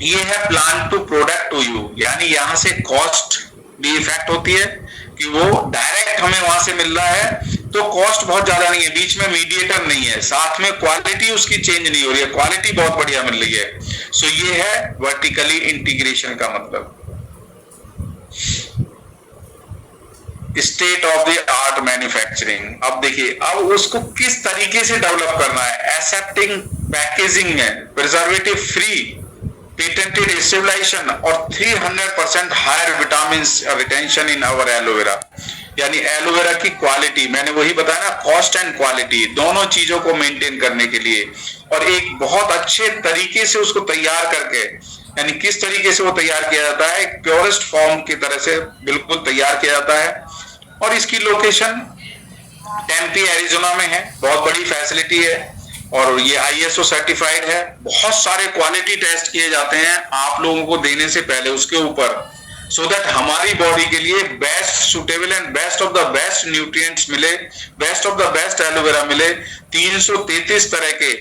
ये है plan to product to you, यानी यहां से कॉस्ट भी इफेक्ट होती है कि वो डायरेक्ट हमें वहां से मिल रहा है तो कॉस्ट बहुत ज्यादा नहीं है, बीच में मीडिएटर नहीं है, साथ में क्वालिटी उसकी चेंज नहीं हो रही है, क्वालिटी बहुत बढ़िया मिल रही है। सो ये है वर्टिकली इंटीग्रेशन का मतलब। State of the art manufacturing. अब देखिए, अब उसको किस तरीके से डेवलप करना है। एसेप्टिंग पैकेजिंग में प्रिजर्वेटिव फ्री, पेटेंटेड स्टेबलाइजेशन और 300% higher vitamin retention in our aloe vera. यानी एलोवेरा की क्वालिटी, मैंने वही बताया ना, कॉस्ट एंड क्वालिटी दोनों चीजों को मेंटेन करने के लिए और एक बहुत अच्छे तरीके से उसको तैयार करके, यानी किस तरीके से वो तैयार किया जाता है, एक प्योरेस्ट फॉर्म की तरह से बिल्कुल तैयार किया जाता है। और इसकी लोकेशन टेम्पी एरिजोना में है, बहुत बड़ी फैसिलिटी है और ये ISO सर्टिफाइड है। बहुत सारे क्वालिटी टेस्ट किए जाते हैं आप लोगों को देने से पहले उसके ऊपर, सो दैट हमारी बॉडी के लिए best suitable and best of the best nutrients मिले, best of the best aloe vera मिले। 333 तरह के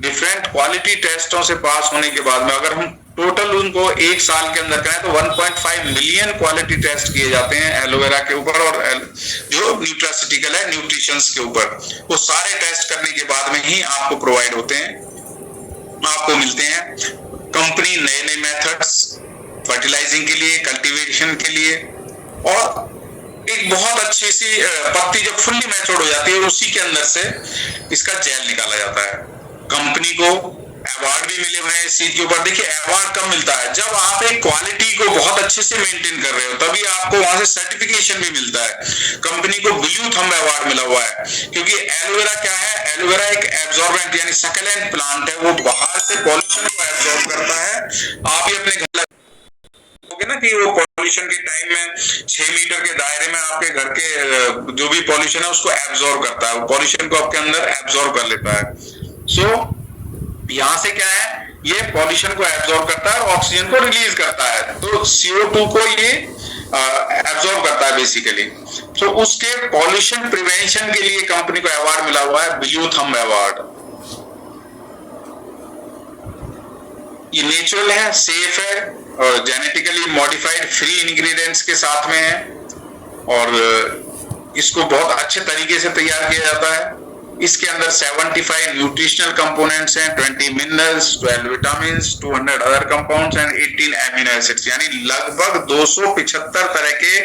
डिफरेंट क्वालिटी टेस्टों से पास होने के बाद में अगर हम टोटल उनको एक साल के अंदर करें तो 1.5 मिलियन क्वालिटी टेस्ट किए जाते हैं एलोवेरा के ऊपर और जो न्यूट्रास्यूटिकल है, न्यूट्रिशंस के ऊपर, वो सारे टेस्ट करने के बाद में ही आपको प्रोवाइड होते हैं, आपको मिलते हैं। कंपनी नए नए मेथड्स फर्टिलाइजिंग के लिए, कल्टीवेशन के लिए, और एक बहुत अच्छी सी पत्ती जब फुल्ली मैच्योर्ड हो जाती है उसी के अंदर से इसका जेल निकाला जाता है। कंपनी को अवार्ड भी मिले हुए हैं इस चीज के ऊपर। देखिए, अवार्ड कब मिलता है? जब आप एक क्वालिटी को बहुत अच्छे से मेंटेन कर रहे हो, तभी आपको वहां से सर्टिफिकेशन भी मिलता है। कंपनी को ब्लू थंब अवार्ड मिला हुआ है क्योंकि एलोवेरा क्या है, एलोवेरा एक एब्जॉर्बेंट यानी सकलेंट प्लांट है, वो बाहर से पॉल्यूशन को एब्जॉर्ब करता है। आप ही अपने घर ना कि वो पॉल्यूशन के टाइम में 6 मीटर के दायरे में आपके घर के जो भी पॉल्यूशन है उसको एब्जॉर्ब करता है, वो पॉल्यूशन को आपके अंदर एब्जॉर्ब कर लेता है। सो यहां से क्या है, ये पॉल्यूशन को एब्जॉर्ब करता है और ऑक्सीजन को रिलीज करता है, तो CO2 को ये एब्जॉर्ब करता है बेसिकली। तो उसके पॉल्यूशन प्रिवेंशन के लिए कंपनी को अवार्ड मिला हुआ है, ब्लू थंब अवार्ड। ये नेचुरल है, सेफ है और जेनेटिकली मॉडिफाइड फ्री इंग्रेडिएंट्स के साथ में है और इसको बहुत अच्छे तरीके से तैयार किया जाता है। इसके अंदर 75 न्यूट्रिशनल कंपोनेंट्स हैं, 20 minerals, 12 vitamin, 200 other compounds and 18 amino acids, यानी लगभग 275 तरह के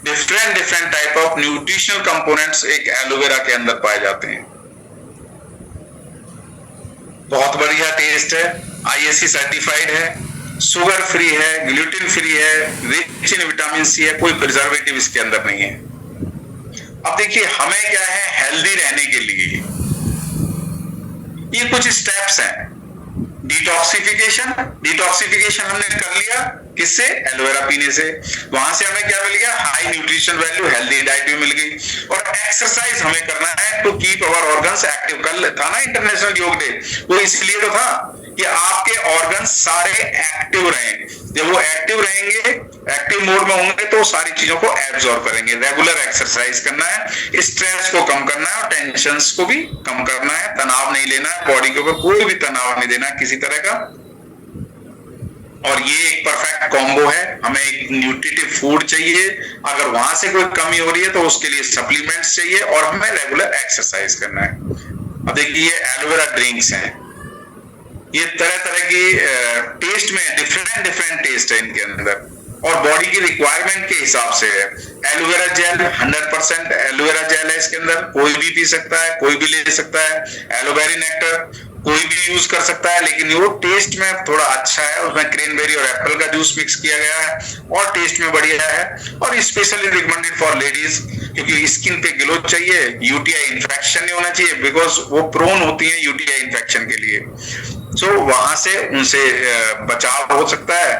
different type of nutritional components एक एलोवेरा के अंदर पाए जाते हैं। बहुत बढ़िया टेस्ट है, ISC सर्टिफाइड है, शुगर फ्री है, ग्लूटेन फ्री है, रिच इन विटामिन C है, कोई प्रिजर्वेटिव इसके अंदर नहीं है। अब देखिए, हमें क्या है, हेल्दी रहने के लिए ये कुछ स्टेप्स हैं। डिटॉक्सिफिकेशन हमने कर लिया, किससे? एलोवेरा पीने से। वहां से हमें क्या मिल गया? High nutrition value, healthy diet भी मिल गई। और एक्सरसाइज हमें करना है to keep our organs active. कल था ना इंटरनेशनल योग डे, वो इसलिए तो था कि आपके ऑर्गन्स सारे एक्टिव रहें। जब वो एक्टिव रहेंगे, एक्टिव मोड में होंगे, तो सारी चीजों को एब्जॉर्ब करेंगे। रेगुलर एक्सरसाइज करना है, स्ट्रेस को कम करना है और टेंशंस को भी कम करना है। तनाव नहीं लेना है, बॉडी के ऊपर कोई भी तनाव नहीं देना किसी तरह का। और ये एक परफेक्ट कॉम्बो है। हमें एक न्यूट्रिटिव फूड चाहिए, अगर वहां से कोई कमी हो रही है तो उसके लिए सप्लीमेंट्स चाहिए और हमें रेगुलर एक्सरसाइज करना है। अब देखिए, ये एलोवेरा ड्रिंक्स हैं, ये तरह तरह की टेस्ट में डिफरेंट टेस्ट है इनके अंदर और बॉडी की रिक्वायरमेंट के हिसाब से है। एलोवेरा जेल 100% एलोवेरा जेल है इसके अंदर, कोई भी पी सकता है, कोई भी ले सकता है। एलोवेरा नेक्टर कोई भी यूज कर सकता है, लेकिन वो टेस्ट में थोड़ा अच्छा है, उसमें क्रेनबेरी और एप्पल का जूस मिक्स किया गया है और टेस्ट में बढ़िया है, और स्पेशली रिकमेंडेड फॉर लेडीज, क्योंकि स्किन पे ग्लो चाहिए, यूटीआई इन्फेक्शन नहीं होना चाहिए, बिकॉज वो प्रोन होती है यूटीआई इन्फेक्शन के लिए। सो वहां से उनसे बचाव हो सकता है,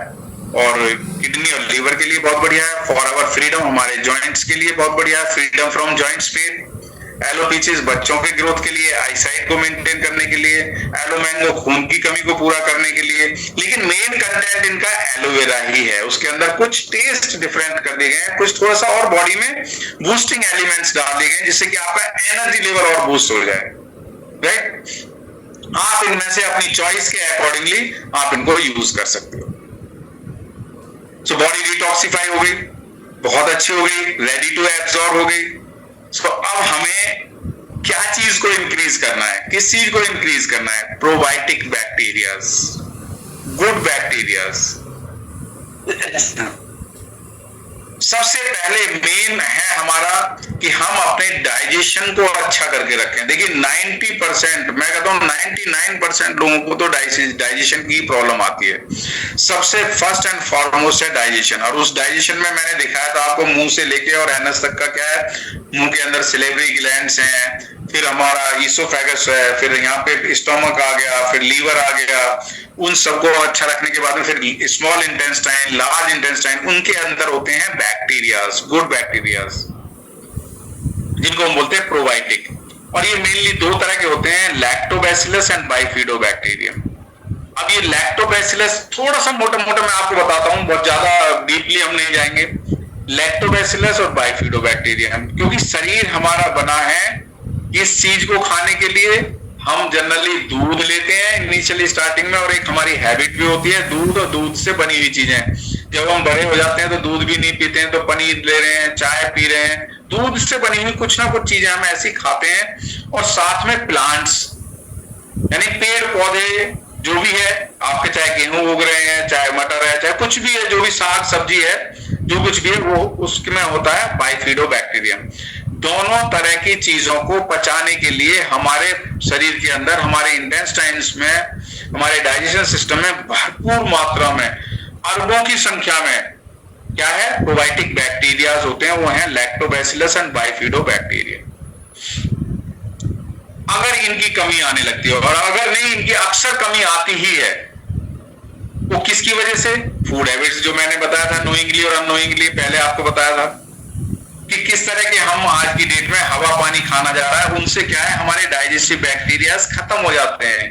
और किडनी और लीवर के लिए बहुत बढ़िया है। फॉर आवर फ्रीडम, हमारे जॉइंट्स के लिए बहुत बढ़िया है, फ्रीडम फ्रॉम जॉइंट्स पेन। एलोपीचिस बच्चों के ग्रोथ के लिए, आईसाइट को मेंटेन करने के लिए, एलोमैंगो खून की कमी को पूरा करने के लिए। लेकिन मेन कंटेंट इनका एलोवेरा ही है, उसके अंदर कुछ टेस्ट डिफरेंट कर दिए गए हैं, कुछ थोड़ा सा और बॉडी में बूस्टिंग एलिमेंट्स डाल दिए गए, जिससे कि आपका एनर्जी लेवल और बूस्ट हो जाए, राइट। आप इनमें से अपनी चॉइस के अकॉर्डिंगली आप इनको यूज कर सकते हो। सो बॉडी डिटॉक्सिफाई हो गई, बहुत अच्छी हो गई, रेडी टू एब्जॉर्ब हो गई। सो अब हमें क्या चीज को इंक्रीज करना है, किस चीज को इंक्रीज करना है? Probiotic bacterias, good bacterias. सबसे पहले मेन है हमारा कि हम अपने डाइजेशन को अच्छा करके रखें। देखिए 90%, मैं कहता हूं 99% लोगों को तो डाइजेशन की प्रॉब्लम आती है। सबसे फर्स्ट एंड फॉरमोस्ट है डाइजेशन, और उस डाइजेशन में मैंने दिखाया था आपको मुंह से लेके और एनस तक का क्या है। मुंह के अंदर सिलेवरी ग्लैंड्स हैं, फिर हमारा ईसोफेगस है, फिर यहाँ पे स्टोमक आ गया, फिर लीवर आ गया। उन सबको अच्छा रखने के बाद में फिर स्मॉल इंटेस्टाइन, लार्ज इंटेस्टाइन, उनके अंदर होते हैं बैक्टीरियाज, गुड बैक्टीरियाज, जिनको हम बोलते हैं प्रोबायोटिक। और ये मेनली दो तरह के होते हैं, लैक्टोबैसिलस एंड बाइफिडोबैक्टीरियम। अब ये लैक्टोबैसिलस थोड़ा सा मोटा मोटा मैं आपको बताता हूं, बहुत ज्यादा डीपली हम नहीं जाएंगे। लैक्टोबैसिलस और बाइफिडोबैक्टीरियम, क्योंकि शरीर हमारा बना है इस चीज को खाने के लिए। हम जनरली दूध लेते हैं इनिशियली स्टार्टिंग में, और एक हमारी हैबिट भी होती है दूध और दूध से बनी हुई चीजें। जब हम बड़े हो जाते हैं तो दूध भी नहीं पीते हैं, तो पनीर ले रहे हैं, चाय पी रहे हैं, दूध से बनी हुई कुछ ना कुछ चीजें हम ऐसी खाते हैं। और साथ में प्लांट्स, यानी पेड़ पौधे जो भी है आपके, चाहे गेहूं उग रहे हैं, चाहे मटर है, चाहे कुछ भी है, जो भी साग सब्जी है, जो कुछ भी है, वो उसमें होता है बाइफिडोबैक्टीरियम। दोनों तरह की चीजों को पचाने के लिए हमारे शरीर के अंदर, हमारे इंटेस्टाइन्स में, हमारे डाइजेशन सिस्टम में भरपूर मात्रा में, अरबों की संख्या में क्या है, प्रोबायोटिक बैक्टीरियाज होते हैं। वो हैं लैक्टोबैसिलस एंड बाइफिडोबैक्टीरिया। अगर इनकी कमी आने लगती है, और अगर नहीं, इनकी अक्सर कमी आती ही है, वो किसकी वजह से? फूड हैबिट्स, जो मैंने बताया था नोइंगली और अननोइंगली, पहले आपको बताया था कि किस तरह के हम आज की डेट में हवा पानी खाना जा रहा है, उनसे क्या है, हमारे डाइजेस्टिव बैक्टीरियाज खत्म हो जाते हैं।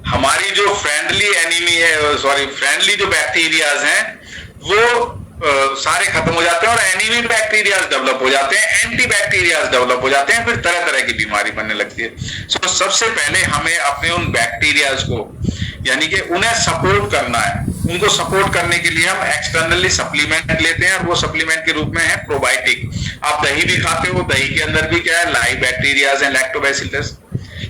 हमारी जो फ्रेंडली एनिमी है, सॉरी फ्रेंडली जो बैक्टीरियाज हैं, वो सारे खत्म हो जाते हैं, और एनिमी बैक्टीरियाज डेवलप हो जाते हैं, एंटी बैक्टीरियाज डेवलप हो जाते हैं, फिर तरह तरह की बीमारी बनने लगती है। सो सबसे पहले हमें अपने उन बैक्टीरियाज को, यानी कि उन्हें सपोर्ट करना है। उनको सपोर्ट करने के लिए हम एक्सटर्नली सप्लीमेंट लेते हैं, और वो सप्लीमेंट के रूप में है प्रोबायोटिक। आप दही भी खाते हो, दही के अंदर भी क्या है, लाइव बैक्टीरियाज हैं, लैक्टोबैसिलस।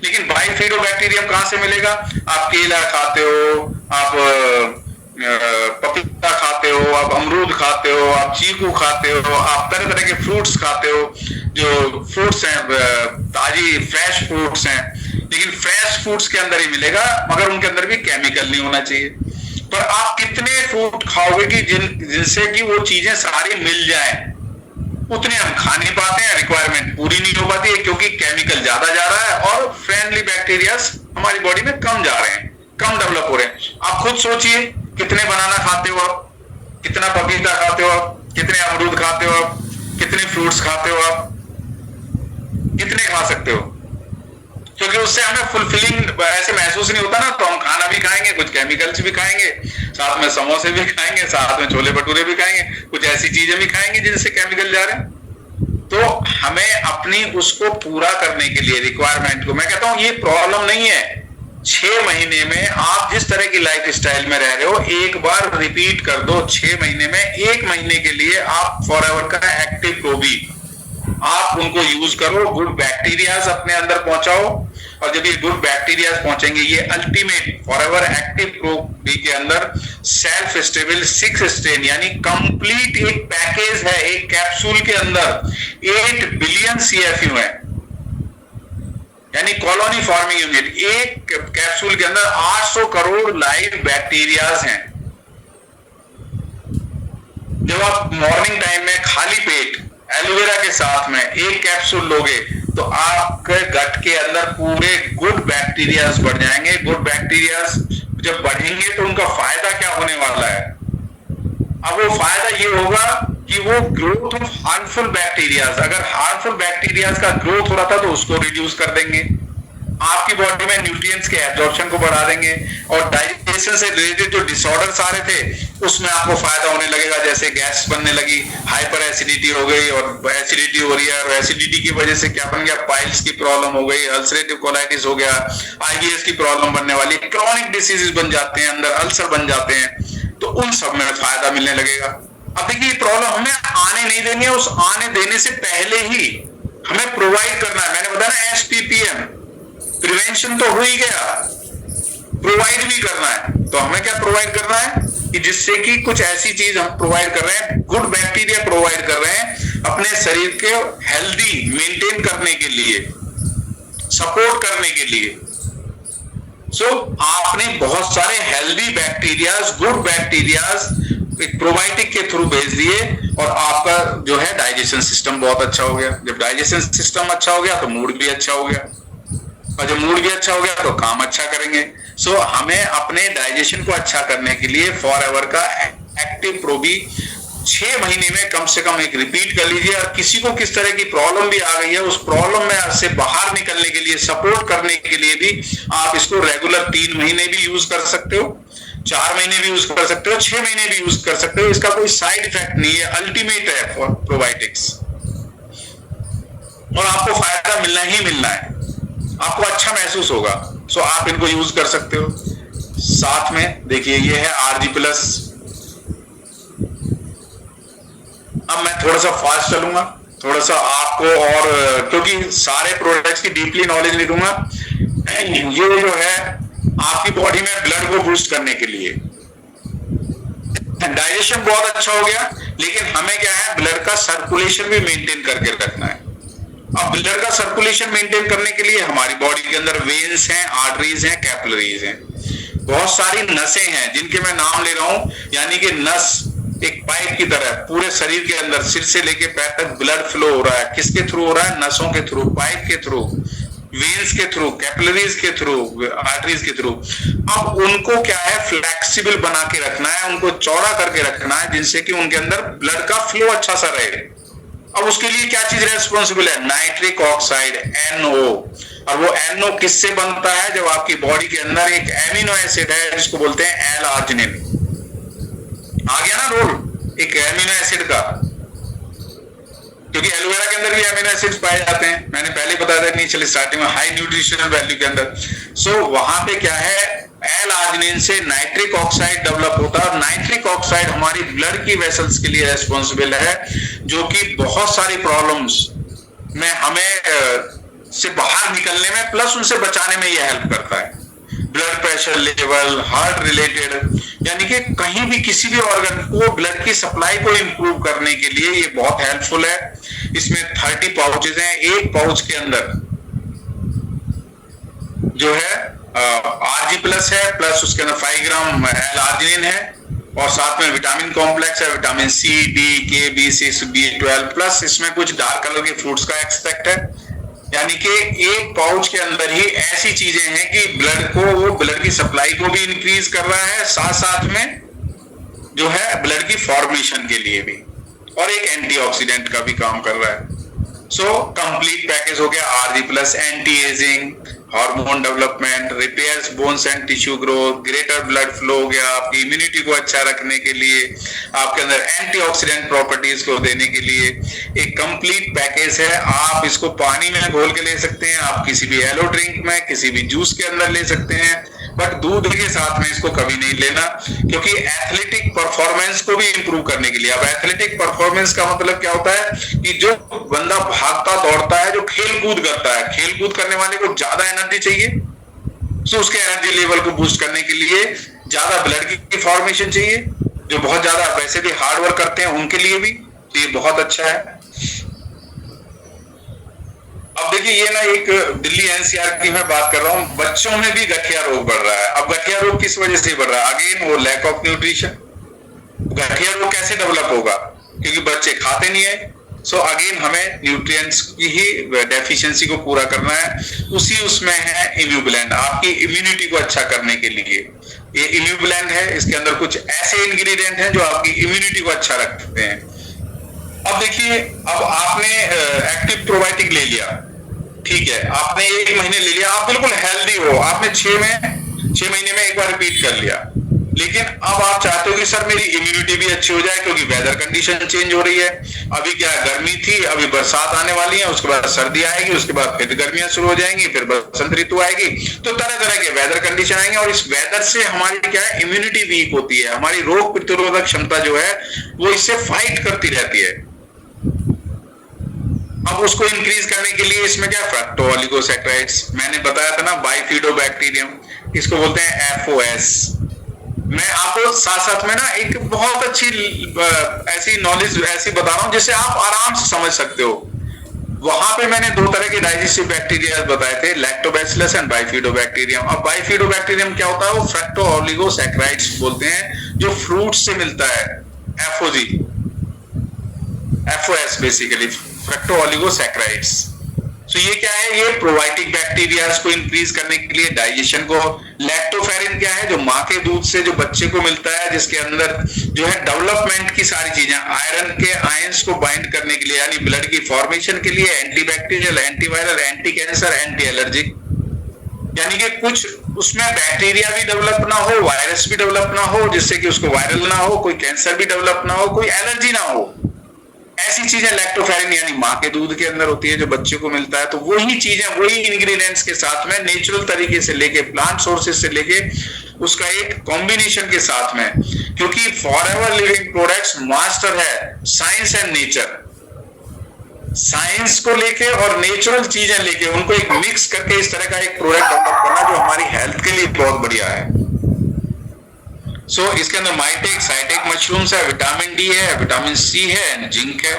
लेकिन बाइफिडोबैक्टीरियम कहां से मिलेगा? आप केला खाते हो, आप पपीता खाते हो, आप अमरूद खाते हो, आप चीकू खाते हो, आप तरह तरह के फ्रूट्स खाते हो, जो फ्रूट्स हैं ताजी फ्रेश फ्रूट्स हैं, लेकिन फ्रेश फ्रूट्स के अंदर ही मिलेगा, मगर उनके अंदर भी केमिकल नहीं होना चाहिए। पर आप कितने फ्रूट खाओगे कि जिनसे कि वो चीजें सारी मिल जाएं, उतने हम खा नहीं पाते हैं, रिक्वायरमेंट पूरी नहीं हो पाती है, क्योंकि केमिकल ज्यादा जा रहा है और फ्रेंडली बैक्टीरियाज हमारी बॉडी में कम जा रहे हैं, कम डेवलप हो रहे हैं। आप खुद सोचिए, कितने बनाना खाते हो आप, कितना पपीता खाते हो आप, कितने अमरूद खाते हो आप, कितने फ्रूट्स खाते हो आप, कितने खा सकते हो? क्योंकि उससे हमें फुलफिलिंग ऐसे महसूस नहीं होता ना, तो हम खाना भी खाएंगे, कुछ केमिकल्स भी खाएंगे, साथ में समोसे भी खाएंगे, साथ में छोले भटूरे भी खाएंगे, कुछ ऐसी चीजें भी खाएंगे जिनसे केमिकल जा रहे हैं। तो हमें अपनी उसको पूरा करने के लिए रिक्वायरमेंट को, मैं कहता हूं ये प्रॉब्लम नहीं है। 6 महीने में आप जिस तरह की लाइफ स्टाइल में रह रहे हो, एक बार रिपीट कर दो 6 महीने में, 1 महीने के लिए आप फॉरएवर का एक्टिव प्रोबी आप उनको यूज करो, गुड बैक्टीरियाज अपने अंदर पहुंचाओ, और जब ये गुड बैक्टीरियाज पहुंचेंगे, ये अल्टीमेट फॉरएवर एक्टिव प्रोबी के अंदर सेल्फ स्टेबल 6 स्टेन, यानी कंप्लीट एक पैकेज है, एक कैप्सूल के अंदर 8 बिलियन CFU है। यानी कॉलोनी फॉर्मिंग यूनिट। एक कैप्सूल के अंदर 800 करोड़ लाइव बैक्टीरियाज हैं। जब आप मॉर्निंग टाइम में खाली पेट एलोवेरा के साथ में एक कैप्सूल लोगे तो आपके गट के अंदर पूरे गुड बैक्टीरियाज बढ़ जाएंगे। गुड बैक्टीरियाज जब बढ़ेंगे तो उनका फायदा क्या होने वाला है? अब वो फायदा ये होगा कि वो ग्रोथ ऑफ हार्मफुल बैक्टीरियाज, अगर हार्मफुल बैक्टीरियाज का ग्रोथ हो रहा था तो उसको रिड्यूस कर देंगे, आपकी बॉडी में न्यूट्रिएंट्स के एब्जॉर्प्शन को बढ़ा देंगे, और डाइजेशन से रिलेटेड जो डिसऑर्डर्स आ रहे थे उसमें आपको फायदा होने लगेगा। जैसे गैस बनने लगी, हाइपर एसिडिटी हो गई, और एसिडिटी हो रही है, और एसिडिटी की वजह से क्या बन गया? पाइल्स की प्रॉब्लम हो गई, अल्सरेटिव कोलाइटिस हो गया, आईबीएस की प्रॉब्लम बनने वाली, क्रॉनिक डिसीजेस बन जाते हैं, अंदर अल्सर बन जाते हैं, तो उन सब में फायदा मिलने लगेगा। अब देखिए प्रॉब्लम हमें आने नहीं देनी है, उस आने देने से पहले ही हमें प्रोवाइड करना है। मैंने बताया ना एसपीपीएम, प्रिवेंशन तो हो ही गया, प्रोवाइड भी करना है। तो हमें क्या प्रोवाइड करना है कि जिससे कि कुछ ऐसी चीज हम प्रोवाइड कर रहे हैं, गुड बैक्टीरिया प्रोवाइड कर रहे हैं अपने शरीर के हेल्दी मेंटेन करने के लिए, सपोर्ट करने के लिए। आपने बहुत सारे healthy bacterias, good bacterias probiotic के थ्रू भेज दिए, और आपका जो है डाइजेशन सिस्टम बहुत अच्छा हो गया। जब डाइजेशन सिस्टम अच्छा हो गया तो मूड भी अच्छा हो गया, और जब मूड भी अच्छा हो गया तो काम अच्छा करेंगे। हमें अपने डाइजेशन को अच्छा करने के लिए फॉरएवर का एक्टिव प्रोबी 6 महीने में कम से कम एक रिपीट कर लीजिए। और किसी को किस तरह की प्रॉब्लम भी आ गई है, उस प्रॉब्लम में से बाहर निकलने के लिए, सपोर्ट करने के लिए भी आप इसको रेगुलर 3 महीने भी यूज कर सकते हो, 4 महीने भी यूज कर सकते हो, 6 महीने भी यूज कर सकते हो। इसका कोई साइड इफेक्ट नहीं है, अल्टीमेट है फॉर प्रोबायोटिक्स, और आपको फायदा मिलना ही मिलना है, आपको अच्छा महसूस होगा। आप इनको यूज कर सकते हो। साथ में देखिए ये है आरजी प्लस। अब मैं थोड़ा सा फास्ट चलूंगा, थोड़ा सा आपको, और क्योंकि सारे प्रोडक्ट्स की डीपली नॉलेज नहीं दूंगा। ये जो है आपकी बॉडी में ब्लड को बूस्ट करने के लिए, डाइजेशन बहुत अच्छा हो गया, लेकिन हमें क्या है, ब्लड का सर्कुलेशन भी मेंटेन करके रखना है। अब ब्लड का सर्कुलेशन मेंटेन करने के लिए हमारी बॉडी के अंदर वेन्स हैं, आर्टरीज हैं, कैपिलरीज हैं, बहुत सारी नसें हैं जिनके मैं नाम ले रहा हूं। यानी कि नस एक पाइप की तरह पूरे शरीर के अंदर, सिर से लेके पैर तक ब्लड फ्लो हो रहा है। किसके थ्रू हो रहा है? नसों के थ्रू, पाइप के थ्रू, वेन्स के थ्रू, कैपिलरीज के थ्रू, आर्टरीज के थ्रू। अब उनको क्या है, फ्लेक्सिबल बना के रखना है, उनको चौड़ा करके रखना है, जिनसे कि उनके अंदर ब्लड का फ्लो अच्छा सा रहे। अब उसके लिए क्या चीज रेस्पॉन्सिबल है? Nitric oxide, NO। और वो NO किससे बनता है? जब आपकी बॉडी के अंदर एक एमिनो एसिड है जिसको बोलते हैं L-आर्जिनिन। आ गया ना रोल एक एमिनो एसिड का, क्योंकि एलोवेरा के अंदर भी एमिनो एसिड्स पाए जाते हैं, मैंने पहले बता दिया नीचे स्टार्टिंग में, हाई न्यूट्रिशनल वैल्यू के अंदर। वहां पे क्या है, L-आर्जिनिन से नाइट्रिक ऑक्साइड डेवलप होता है, और नाइट्रिक ऑक्साइड हमारी ब्लड की वेसल्स के लिए रेस्पॉन्सिबल है, जो कि बहुत सारी प्रॉब्लम्स में हमें से बाहर निकलने में प्लस उनसे बचाने में यह हेल्प करता है। Blood pressure level, heart related, यानी कि कहीं भी किसी भी ऑर्गन को ब्लड की सप्लाई को इंप्रूव करने के लिए ये बहुत हेल्पफुल है। इसमें 30 पाउचेज हैं, एक पाउच के अंदर जो है आरजी प्लस है, प्लस उसके अंदर 5 ग्राम L-आर्जिनिन है, और साथ में विटामिन कॉम्प्लेक्स है, vitamin C, D, K, B6, B12, plus इसमें कुछ डार्क कलर के फ्रूट्स का एक्सट्रैक्ट है। यानी कि एक पाउच के अंदर ही ऐसी चीजें हैं कि ब्लड को, वो ब्लड की सप्लाई को भी इंक्रीज कर रहा है, साथ साथ में जो है ब्लड की फॉर्मेशन के लिए भी, और एक एंटीऑक्सीडेंट का भी काम कर रहा है। कंप्लीट पैकेज हो गया RG plus. Anti ageing, hormone development, repairs bones and tissue growth, greater blood flow हो गया, आपकी इम्यूनिटी को अच्छा रखने के लिए, आपके अंदर एंटीऑक्सीडेंट प्रॉपर्टीज को देने के लिए एक कंप्लीट पैकेज है। आप इसको पानी में घोल के ले सकते हैं, आप किसी भी येलो ड्रिंक में, किसी भी जूस के अंदर ले सकते हैं, बट दूध के साथ में इसको कभी नहीं लेना, क्योंकि एथलेटिक परफॉर्मेंस को भी इंप्रूव करने के लिए। अब एथलेटिक परफॉर्मेंस का मतलब क्या होता है कि जो बंदा भागता दौड़ता है, जो खेल कूद करता है, खेल कूद करने वाले को ज्यादा एनर्जी चाहिए, तो उसके एनर्जी लेवल को बूस्ट करने के लिए ज्यादा ब्लड की फॉर्मेशन चाहिए। जो बहुत ज्यादा वैसे भी हार्ड वर्क करते हैं उनके लिए भी तो ये बहुत अच्छा है। अब देखिए ये ना एक दिल्ली एनसीआर की मैं बात कर रहा हूँ, बच्चों में भी गठिया रोग बढ़ रहा है। अब गठिया रोग किस वजह से बढ़ रहा है? अगेन वो लैक ऑफ न्यूट्रिशन। गठिया रोग कैसे डेवलप होगा? क्योंकि बच्चे खाते नहीं है। सो अगेन हमें न्यूट्रिएंट्स की ही डेफिशिएंसी को पूरा करना है। उसमें है इम्यूब्लेंड, आपकी इम्यूनिटी को अच्छा करने के लिए ये इम्यूब्लेंड है। इसके अंदर कुछ ऐसे इंग्रेडिएंट हैं जो आपकी इम्यूनिटी को अच्छा रखते हैं। अब देखिए, अब आपने एक्टिव प्रोबायोटिक ले लिया, ठीक है, आपने 1 महीने ले लिया, आप बिल्कुल हेल्दी हो, आपने 6 महीने में एक बार रिपीट कर लिया। लेकिन अब आप चाहते हो कि सर मेरी इम्यूनिटी भी अच्छी हो जाए, क्योंकि वेदर कंडीशन चेंज हो रही है। अभी क्या गर्मी थी, अभी बरसात आने वाली है, उसके बाद सर्दी आएगी, उसके बाद फिर गर्मियां शुरू हो जाएंगी, फिर बसंत ऋतु आएगी, तो तरह तरह के वेदर कंडीशन आएंगे और इस वेदर से हमारी क्या है, इम्यूनिटी वीक होती है, हमारी रोग प्रतिरोधक क्षमता जो है वो इससे फाइट करती रहती है। अब उसको इंक्रीज करने के लिए इसमें क्या, फ्रक्टो ओलिगोसैकेराइड्स, मैंने बताया था ना, बाइफिडोबैक्टीरियम, इसको बोलते हैं एफओएस। मैं आपको साथ साथ में ना एक बहुत अच्छी ऐसी नॉलेज ऐसी बता रहा हूं जिससे आप आराम से समझ सकते हो। वहां पे मैंने 2 तरह के डाइजेस्टिव बैक्टीरिया बताए थे, लैक्टोबैसिलस एंड बाइफिडोबैक्टीरियम। अब बाइफिडोबैक्टीरियम क्या होता है? वो फ्रक्टो ओलिगोसैकेराइड्स बोलते हैं, जो फ्रूट से मिलता है, FOG, FOS basically, fructo oligosaccharides. तो ये क्या है? ये प्रोबायोटिक बैक्टीरिया को इंक्रीज करने के लिए, डाइजेशन को। लैक्टोफेरिन क्या है? जो माँ के दूध से जो बच्चे को मिलता है, जिसके अंदर जो है डेवलपमेंट की सारी चीजें, आयरन के आयंस को बाइंड करने के लिए, यानी ब्लड की फॉर्मेशन के लिए, antibacterial, antiviral, anti cancer, anti allergic, यानी कि कुछ उसमें बैक्टीरिया भी डेवलप ना हो, वायरस भी डेवलप ना हो, जिससे कि उसको वायरल ना हो, कोई कैंसर भी डेवलप ना हो, कोई एलर्जी ना हो, ऐसी चीजें लैक्टोफेरिन यानी माँ के दूध के अंदर होती है, जो बच्चे को मिलता है। तो वही चीजें, वही इंग्रेडिएंट्स के साथ में, नेचुरल तरीके से लेके, प्लांट सोर्सेज से लेके, उसका एक कॉम्बिनेशन के साथ में, क्योंकि फॉरएवर लिविंग प्रोडक्ट्स मास्टर है साइंस एंड नेचर। साइंस को लेके और नेचुरल चीजें लेके उनको एक मिक्स करके इस तरह का एक प्रोडक्ट डेवलप करना जो हमारी हेल्थ के लिए बहुत बढ़िया है। इसके अंदर माइटेक, साइटेक मशरूम्स है, विटामिन डी है, विटामिन सी है, जिंक है,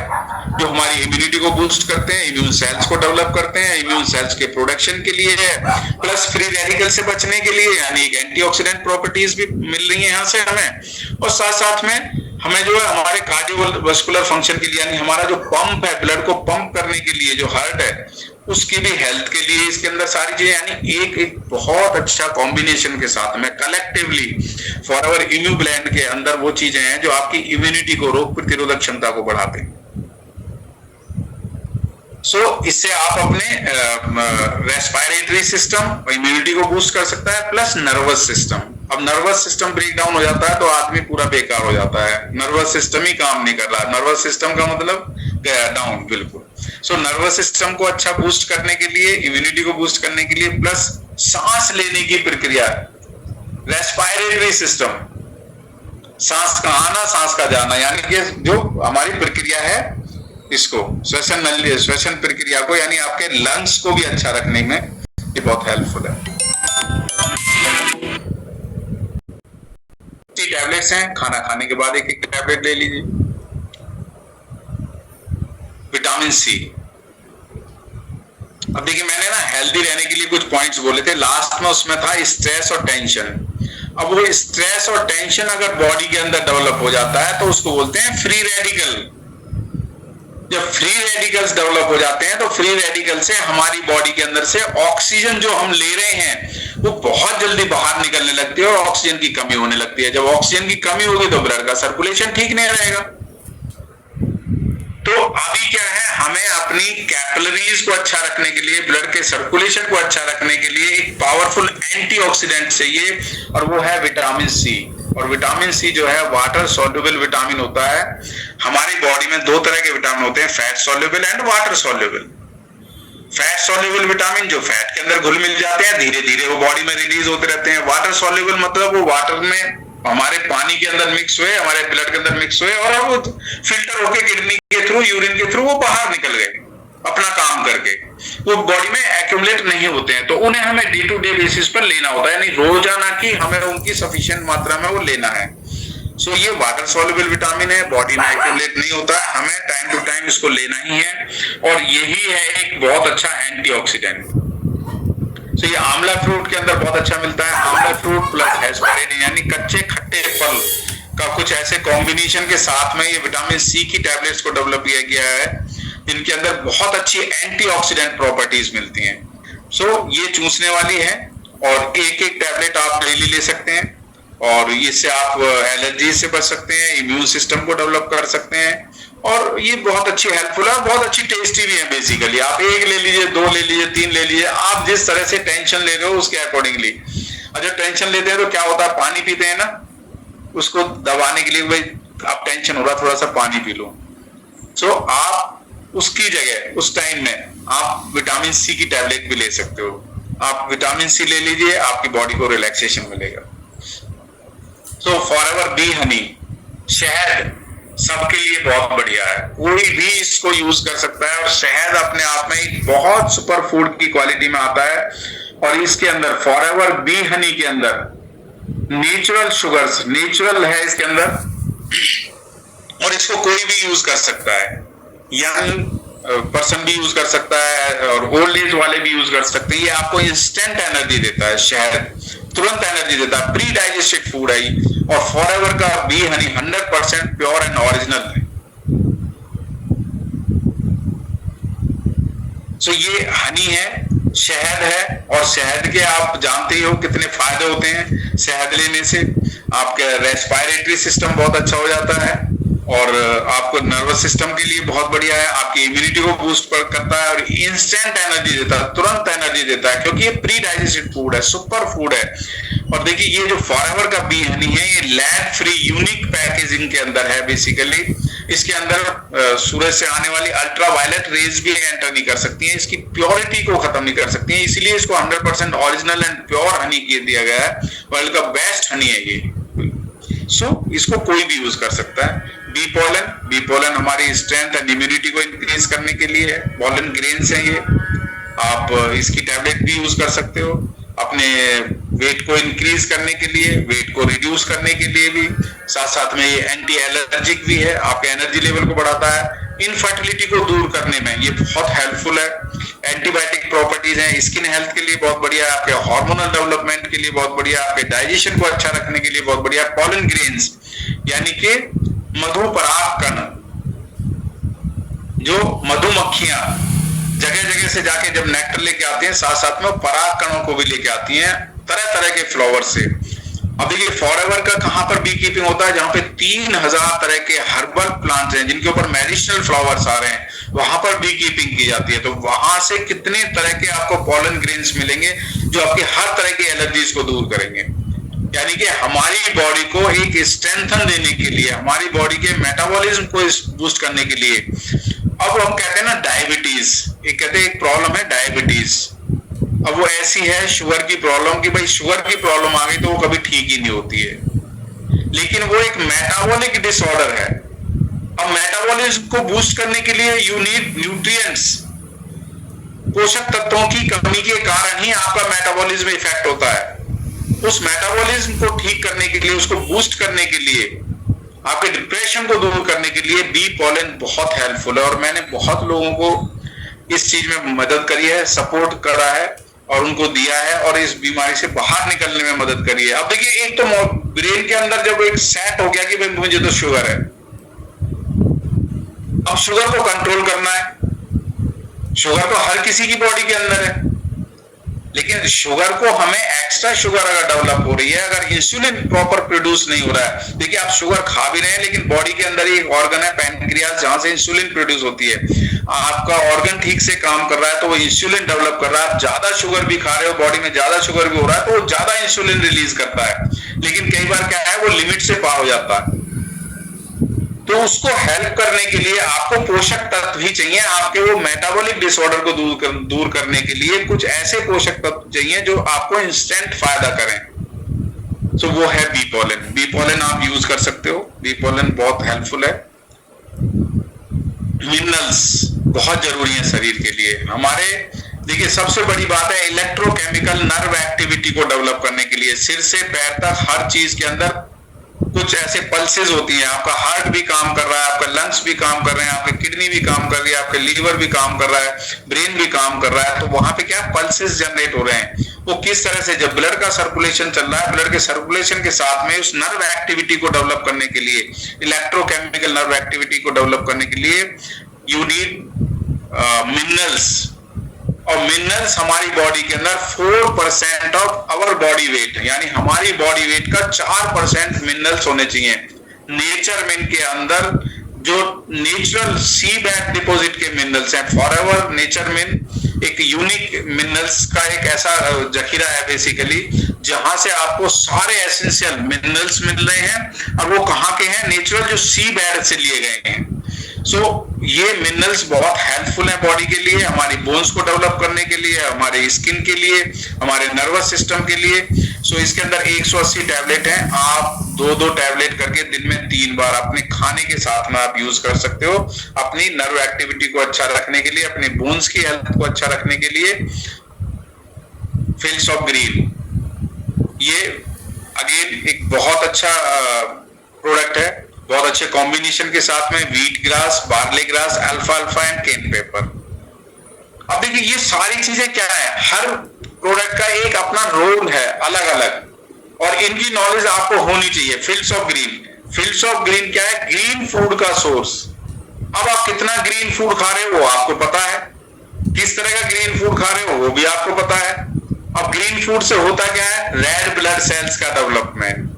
जो हमारी इम्यूनिटी को बूस्ट करते हैं, इम्यून सेल्स को डेवलप करते हैं, इम्यून सेल्स के प्रोडक्शन के लिए है, प्लस फ्री रेडिकल से बचने के लिए, यानी एंटीऑक्सीडेंट प्रॉपर्टीज भी मिल रही है यहाँ से हमें। और साथ साथ में हमें जो है हमारे कार्डियोवास्कुलर फंक्शन के लिए, यानी हमारा जो पंप है, ब्लड को पंप करने के लिए, जो हार्ट है, उसकी भी हेल्थ के लिए इसके अंदर सारी चीजें, यानी एक बहुत अच्छा कॉम्बिनेशन के साथ में कलेक्टिवली फॉरएवर इम्यूब्लेंड के अंदर वो चीजें हैं जो आपकी इम्यूनिटी को, रोग प्रतिरोधक क्षमता को बढ़ाते हैं। इससे आप अपने रेस्पिरेटरी सिस्टम, इम्यूनिटी को बूस्ट कर सकता है, प्लस नर्वस सिस्टम। अब नर्वस सिस्टम ब्रेक डाउन हो जाता है तो आदमी पूरा बेकार हो जाता है, नर्वस सिस्टम ही काम नहीं कर रहा। नर्वस सिस्टम का मतलब गया डाउन बिल्कुल। नर्वस सिस्टम को अच्छा बूस्ट करने के लिए, इम्यूनिटी को बूस्ट करने के लिए, प्लस सांस लेने की प्रक्रिया, रेस्पिरेटरी सिस्टम, सांस का आना, सांस का जाना, यानी कि जो हमारी प्रक्रिया है, इसको श्वसन प्रक्रिया को, यानी आपके लंग्स को भी अच्छा रखने में ये बहुत हेल्पफुल है। टैबलेट्स हैं, खाना खाने के बाद एक टैबलेट ले लीजिए। विटामिन सी, अब देखिए मैंने ना हेल्दी रहने के लिए कुछ पॉइंट्स बोले थे, लास्ट में उसमें था स्ट्रेस और टेंशन। अब वो स्ट्रेस और टेंशन अगर बॉडी के अंदर डेवलप हो जाता है तो उसको बोलते हैं फ्री रेडिकल। जब फ्री रेडिकल्स डेवलप हो जाते हैं तो फ्री रेडिकल से हमारी बॉडी के अंदर से ऑक्सीजन जो हम ले रहे हैं वो बहुत जल्दी बाहर निकलने लगती है और ऑक्सीजन की कमी होने लगती है। जब ऑक्सीजन की कमी होगी तो ब्लड का सर्कुलेशन ठीक नहीं रहेगा। तो अभी क्या है, हमें अपनी कैपिलरीज को अच्छा रखने के लिए, ब्लड के सर्कुलेशन को अच्छा रखने के लिए एक पावरफुल एंटीऑक्सीडेंट चाहिए, और वो है विटामिन सी। और विटामिन सी जो है वाटर सॉल्युबल विटामिन होता है। हमारी बॉडी में 2 तरह के विटामिन होते हैं, fat soluble and water soluble. Fat soluble vitamin जो फैट के अंदर घुल मिल जाते हैं, धीरे धीरे वो बॉडी में रिलीज होते रहते हैं। वाटर सॉल्युबल मतलब वो वाटर में हमारे पानी के अंदर मिक्स हुए, हमारे ब्लड के अंदर मिक्स हुए और वो फिल्टर होके किडनी के थ्रू, यूरिन के थ्रू वो बाहर निकल गए अपना काम करके, वो बॉडी में एक्यूमुलेट नहीं होते हैं। तो उन्हें हमें डे टू डे बेसिस पर लेना होता है, यानी रोजाना की हमें उनकी सफिशिएंट मात्रा में वो लेना है। सो ये वाटर सॉल्युबल विटामिन है, बॉडी में एक्यूमुलेट नहीं होता है, हमें टाइम टू टाइम इसको लेना ही है, और यही है एक बहुत अच्छा एंटीऑक्सीडेंट। सो ये आंवला फ्रूट के अंदर बहुत अच्छा मिलता है, आंवला फ्रूट प्लस एस्पारेगिन यानी कच्चे खट्टे फल का कुछ ऐसे कॉम्बिनेशन के साथ में ये विटामिन सी की टैबलेट्स को डेवलप किया गया है, इनके अंदर बहुत अच्छी एंटीऑक्सीडेंट प्रॉपर्टीज मिलती हैं। सो ये चूसने वाली है, और एक एक टैबलेट आप डेली ले सकते हैं, और इससे आप एलर्जी से बच सकते हैं, इम्यून सिस्टम को डेवलप कर सकते हैं, और ये बहुत अच्छी हेल्पफुल है, बहुत अच्छी टेस्टी भी है। बेसिकली आप एक ले लीजिए, दो ले लीजिए, तीन ले लीजिए, आप जिस तरह से टेंशन ले रहे हो उसके अकॉर्डिंगली। और जब टेंशन लेते हैं तो क्या होता है, पानी पीते हैं ना, उसको दबाने के लिए, भाई आप टेंशन हो रहा, थोड़ा सा पानी पी लो। सो आप उसकी जगह उस टाइम में आप विटामिन सी की टैबलेट भी ले सकते हो। आप विटामिन सी ले लीजिए, आपकी बॉडी को रिलैक्सेशन मिलेगा। सो फॉरएवर बी हनी, शहद सबके लिए बहुत बढ़िया है, कोई भी इसको यूज कर सकता है, और शहद अपने आप में एक बहुत सुपर फूड की क्वालिटी में आता है, और इसके अंदर फॉरएवर बी हनी के अंदर नेचुरल शुगर्स, नेचुरल है इसके अंदर, और इसको कोई भी यूज कर सकता है, यंग पर्सन भी यूज कर सकता है, और ओल्ड एज वाले भी यूज कर सकते हैं। ये आपको इंस्टेंट एनर्जी देता है, शहद तुरंत एनर्जी देता है, प्री डाइजेस्टेड फूड है, और फॉरएवर का B Honey 100% pure and original है। सो ये हनी है, शहद है, और शहद के आप जानते ही हो कितने फायदे होते हैं शहद लेने से। आपका रेस्पिरेटरी सिस्टम बहुत अच्छा हो जाता है, और आपको नर्वस सिस्टम के लिए बहुत बढ़िया है, आपकी इम्यूनिटी को बूस्ट करता है, और इंस्टेंट एनर्जी देता है, तुरंत एनर्जी देता है, क्योंकि ये प्री डाइजेस्टेड फूड है, सुपर फूड है। और देखिए ये जो फॉरएवर का बी हनी है, ये लैब फ्री यूनिक पैकेजिंग के अंदर है। बेसिकली इसके अंदर सूरज से आने वाली अल्ट्रावायलेट रेज भी एंटर नहीं कर सकती हैं, इसकी प्योरिटी को खत्म नहीं कर सकती हैं, इसीलिए इसको 100% ओरिजिनल एंड प्योर हनी दिया गया है। वर्ल्ड का बेस्ट हनी है ये। सो इसको कोई भी यूज कर सकता है। बी पोलन, बी पोलन हमारी स्ट्रेंथ एंड इम्यूनिटी को इंक्रीज करने के लिए है। पोलन ग्रेन्स है ये, आप इसकी टैबलेट भी यूज कर सकते हो अपने वेट को इंक्रीज करने के लिए, वेट को रिड्यूस करने के लिए भी। साथ साथ में ये एंटी एलर्जिक भी है, आपके एनर्जी लेवल को बढ़ाता है, इनफर्टिलिटी को दूर करने में ये बहुत हेल्पफुल है। एंटीबायोटिक प्रॉपर्टीज हैं, स्किन हेल्थ के लिए बहुत बढ़िया है, आपके हार्मोनल डेवलपमेंट के लिए बहुत बढ़िया, आपके डाइजेशन को अच्छा रखने के लिए बहुत बढ़िया। पॉलन ग्रेन्स यानी कि मधु परागकण, जो मधुमक्खियां जगह जगह से जाके जब नेक्टर लेके आती हैं, साथ साथ में पराग कणों को भी लेके आती हैं तरह तरह के फ्लावर से। अब देखिए फॉरएवर का कहां पर बी कीपिंग होता है, जहां पे 3000 तरह के हर्बल प्लांट्स हैं जिनके ऊपर मेडिसिनल फ्लावर्स आ रहे हैं, वहां पर बी कीपिंग की जाती है। तो वहां से कितने तरह के आपको पॉलन ग्रेन्स मिलेंगे जो आपकी हर तरह की एलर्जीज को दूर करेंगे। यानी कि हमारी बॉडी को एक स्ट्रेंथन देने के लिए, हमारी बॉडी के मेटाबॉलिज्म को बूस्ट करने के लिए। अब हम कहते हैं ना डायबिटीज, एक कहते हैं एक प्रॉब्लम है डायबिटीज, अब वो ऐसी है शुगर की प्रॉब्लम की भाई शुगर की प्रॉब्लम आ गई तो वो कभी ठीक ही नहीं होती है, लेकिन वो एक मेटाबॉलिक डिसऑर्डर है। अब मेटाबॉलिज्म को बूस्ट करने के लिए यू नीड न्यूट्रिएंट्स, पोषक तत्वों की कमी के कारण ही आपका मेटाबॉलिज्म इफेक्ट होता है। उस मेटाबॉलिज्म को ठीक करने के लिए, उसको बूस्ट करने के लिए, आपके डिप्रेशन को दूर करने के लिए बी पोलन बहुत हेल्पफुल है। और मैंने बहुत लोगों को इस चीज में मदद करी है, सपोर्ट करा है और उनको दिया है, और इस बीमारी से बाहर निकलने में मदद करी है। अब देखिए एक तो ब्रेन के अंदर जब एक सेट हो गया कि भाई मुझे तो शुगर है, अब शुगर को कंट्रोल करना है। शुगर तो हर किसी की बॉडी के अंदर है, लेकिन शुगर को हमें एक्स्ट्रा शुगर अगर डेवलप हो रही है, अगर इंसुलिन प्रॉपर प्रोड्यूस नहीं हो रहा है, देखिए आप शुगर खा भी रहे हैं लेकिन बॉडी के अंदर एक ऑर्गन है पैनक्रियास जहां से इंसुलिन प्रोड्यूस होती है, आपका ऑर्गन ठीक से काम कर रहा है तो वो इंसुलिन डेवलप कर रहा है। आप ज्यादा शुगर भी खा रहे हो, बॉडी में ज्यादा शुगर भी हो रहा है तो वो ज्यादा इंसुलिन रिलीज करता है, लेकिन कई बार क्या है वो लिमिट से पार हो जाता है। तो उसको हेल्प करने के लिए आपको पोषक तत्व ही चाहिए, आपके वो मेटाबॉलिक डिसऑर्डर को दूर करने के लिए कुछ ऐसे पोषक तत्व चाहिए जो आपको इंस्टेंट फायदा करें। तो वो है बी पोलन। बी पोलन आप यूज कर सकते हो, बी पोलन बहुत हेल्पफुल है। मिनरल्स बहुत जरूरी है शरीर के लिए हमारे। देखिए सबसे बड़ी बात है इलेक्ट्रोकेमिकल नर्व एक्टिविटी को डेवलप करने के लिए, सिर से पैर तक हर चीज के अंदर कुछ ऐसे पल्सेस होती हैं, आपका हार्ट भी काम कर रहा है, आपका लंग्स भी काम कर रहे हैं, आपकी किडनी भी काम कर रही है, आपका लीवर भी काम कर रहा है, ब्रेन भी काम कर रहा है, तो वहां पे क्या पल्सेस जनरेट हो रहे हैं। वो किस तरह से, जब ब्लड का सर्कुलेशन चल रहा है, ब्लड के सर्कुलेशन के साथ में उस नर्व एक्टिविटी को डेवलप करने के लिए, इलेक्ट्रोकेमिकल नर्व एक्टिविटी को डेवलप करने के लिए यू नीड मिनरल्स। और मिनरल्स हमारी बॉडी के अंदर 4% ऑफ आवर बॉडी वेट, यानी हमारी बॉडी वेट का 4% मिनरल्स होने चाहिए। नेचर में के अंदर जो नेचुरल सी बेड डिपॉजिट के मिनरल्स हैं, फॉरएवर नेचर में एक यूनिक मिनरल्स का एक ऐसा जखीरा है बेसिकली, जहां से आपको सारे एसेंशियल मिनरल्स मिल रहे हैं, और वो कहाँ के हैं, नेचुरल जो सी बेड से लिए गए हैं। सो ये मिनरल्स बहुत हेल्पफुल है बॉडी के लिए, हमारी बोन्स को डेवलप करने के लिए, हमारे स्किन के लिए, हमारे नर्वस सिस्टम के लिए। सो इसके अंदर 180 टैबलेट हैं, आप 2-2 टैबलेट करके दिन में 3 बार अपने खाने के साथ में आप यूज कर सकते हो, अपनी नर्व एक्टिविटी को अच्छा रखने के लिए, अपने बोन्स की हेल्थ को अच्छा रखने के लिए। फील्ड्स ऑफ ग्रीन, ये अगेन एक बहुत अच्छा प्रोडक्ट है, बहुत अच्छे कॉम्बिनेशन के साथ में, wheat grass, barley grass, alfa and cayenne pepper. अब देखिए ये सारी चीजें क्या है, हर प्रोडक्ट का एक अपना रोल है अलग अलग, और इनकी नॉलेज आपको होनी चाहिए। Fields of green, fields of green क्या है, ग्रीन फूड का सोर्स। अब आप कितना ग्रीन फूड खा रहे हो वो आपको पता है, किस तरह का ग्रीन फूड खा रहे हो वो भी आपको पता है। अब ग्रीन फूड से होता क्या है, रेड ब्लड सेल्स का डेवलपमेंट।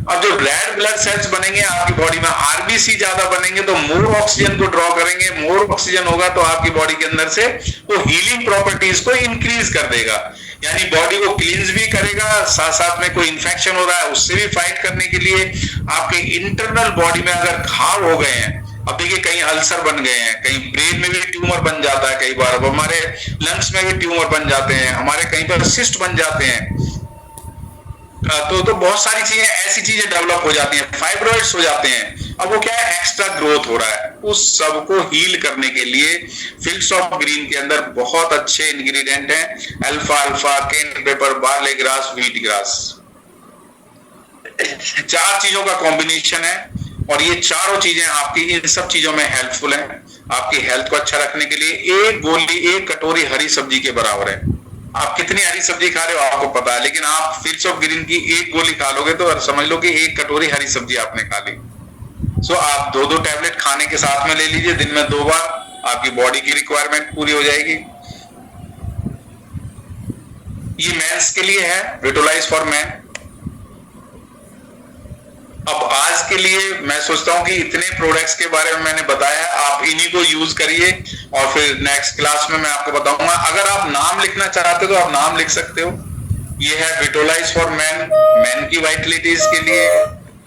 अब जो रेड ब्लड सेल्स बनेंगे आपकी बॉडी में, आरबीसी ज्यादा बनेंगे तो मोर ऑक्सीजन को ड्रॉ करेंगे, मोर ऑक्सीजन होगा तो आपकी बॉडी के अंदर से वो हीलिंग प्रॉपर्टीज को इंक्रीज कर देगा, यानी बॉडी को क्लींस भी करेगा, साथ साथ में कोई इंफेक्शन हो रहा है उससे भी फाइट करने के लिए। आपके इंटरनल बॉडी में अगर घाव हो गए हैं, अब देखिए कहीं अल्सर बन गए हैं, कहीं ब्रेन में भी ट्यूमर बन जाता है, कई बार अब हमारे लंग्स में भी ट्यूमर बन जाते हैं, हमारे कहीं पर सिस्ट बन जाते हैं, तो बहुत सारी चीजें, ऐसी चीजें डेवलप हो जाती हैं, फाइब्रॉइड्स हो जाते हैं। अब वो क्या है, एक्स्ट्रा ग्रोथ हो रहा है, उस सब को हील करने के लिए फील्ड्स ऑफ ग्रीन के अंदर बहुत अच्छे इंग्रेडिएंट हैं, alpha, cayenne pepper, barley grass, wheat grass. 4 चीजों का कॉम्बिनेशन है, और ये चारों चीजें आपकी इन सब चीजों में हेल्पफुल है, आपकी हेल्थ को अच्छा रखने के लिए। एक गोली, एक कटोरी हरी सब्जी के बराबर है। आप कितनी हरी सब्जी खा रहे हो आपको पता है, लेकिन आप फील्ड्स ऑफ ग्रीन की एक गोली खा लोगे तो समझ लो कि 1 कटोरी हरी सब्जी आपने खा ली। सो आप 2-2 टैबलेट खाने के साथ में ले लीजिए, दिन में 2 बार, आपकी बॉडी की रिक्वायरमेंट पूरी हो जाएगी। ये मेंस के लिए है, विटोलाइज फॉर मैन। अब आज के लिए मैं सोचता हूं कि इतने प्रोडक्ट्स के बारे में मैंने बताया, आप इन्हीं को यूज करिए, और फिर नेक्स्ट क्लास में मैं आपको बताऊंगा। अगर आप नाम लिखना चाहते हो तो आप नाम लिख सकते हो। ये है विटोलाइज फॉर मैन, मैन की वाइटलिटीज के लिए,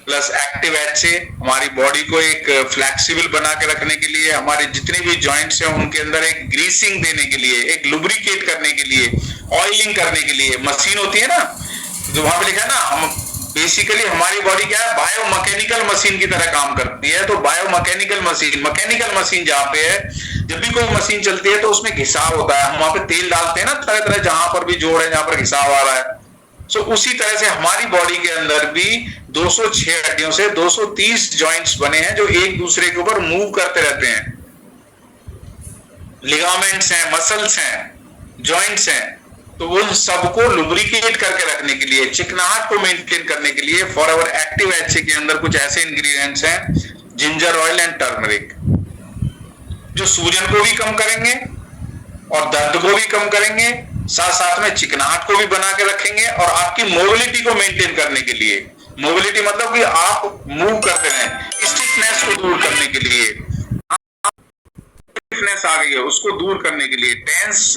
प्लस एक्टिव HA हमारी बॉडी को एक फ्लेक्सिबल बना के रखने के लिए, हमारे जितने भी जॉइंट्स हैं उनके अंदर एक ग्रीसिंग देने के लिए, एक लुब्रिकेट करने के लिए, ऑयलिंग करने के लिए। मशीन होती है ना, जो वहां पे लिखा है ना, हम बेसिकली हमारी बॉडी क्या है, बायोमैकेनिकल मशीन की तरह काम करती है। तो बायोमैकेनिकल मशीन, मैकेनिकल मशीन जहां पे है, जब भी कोई मशीन चलती है तो उसमें घिसाव होता है, हम वहां पे तेल डालते हैं ना तरह तरह, जहां पर भी जोड़ है, जहां पर घिसाव आ रहा है। सो उसी तरह से हमारी बॉडी के अंदर भी 206 हड्डियों से 230 जॉइंट्स बने हैं, जो एक दूसरे के ऊपर मूव करते रहते हैं। लिगामेंट्स हैं, मसल्स हैं, जॉइंट्स हैं, तो उन सबको लुब्रिकेट करके रखने के लिए, चिकनाहट को मेंटेन करने के लिए फॉरएवर एक्टिव HA के अंदर कुछ ऐसे इंग्रेडिएंट्स हैं, जिंजर ऑयल एंड टर्मरिक, जो सूजन को भी कम करेंगे और दर्द को भी कम करेंगे, साथ साथ में चिकनाहट को भी बना के रखेंगे, और आपकी मोबिलिटी को मेंटेन करने के लिए, मोबिलिटी मतलब कि आप मूव करते रहें, स्टिफनेस को दूर करने के लिए, स्टिफनेस आ गई है उसको दूर करने के लिए, टेंस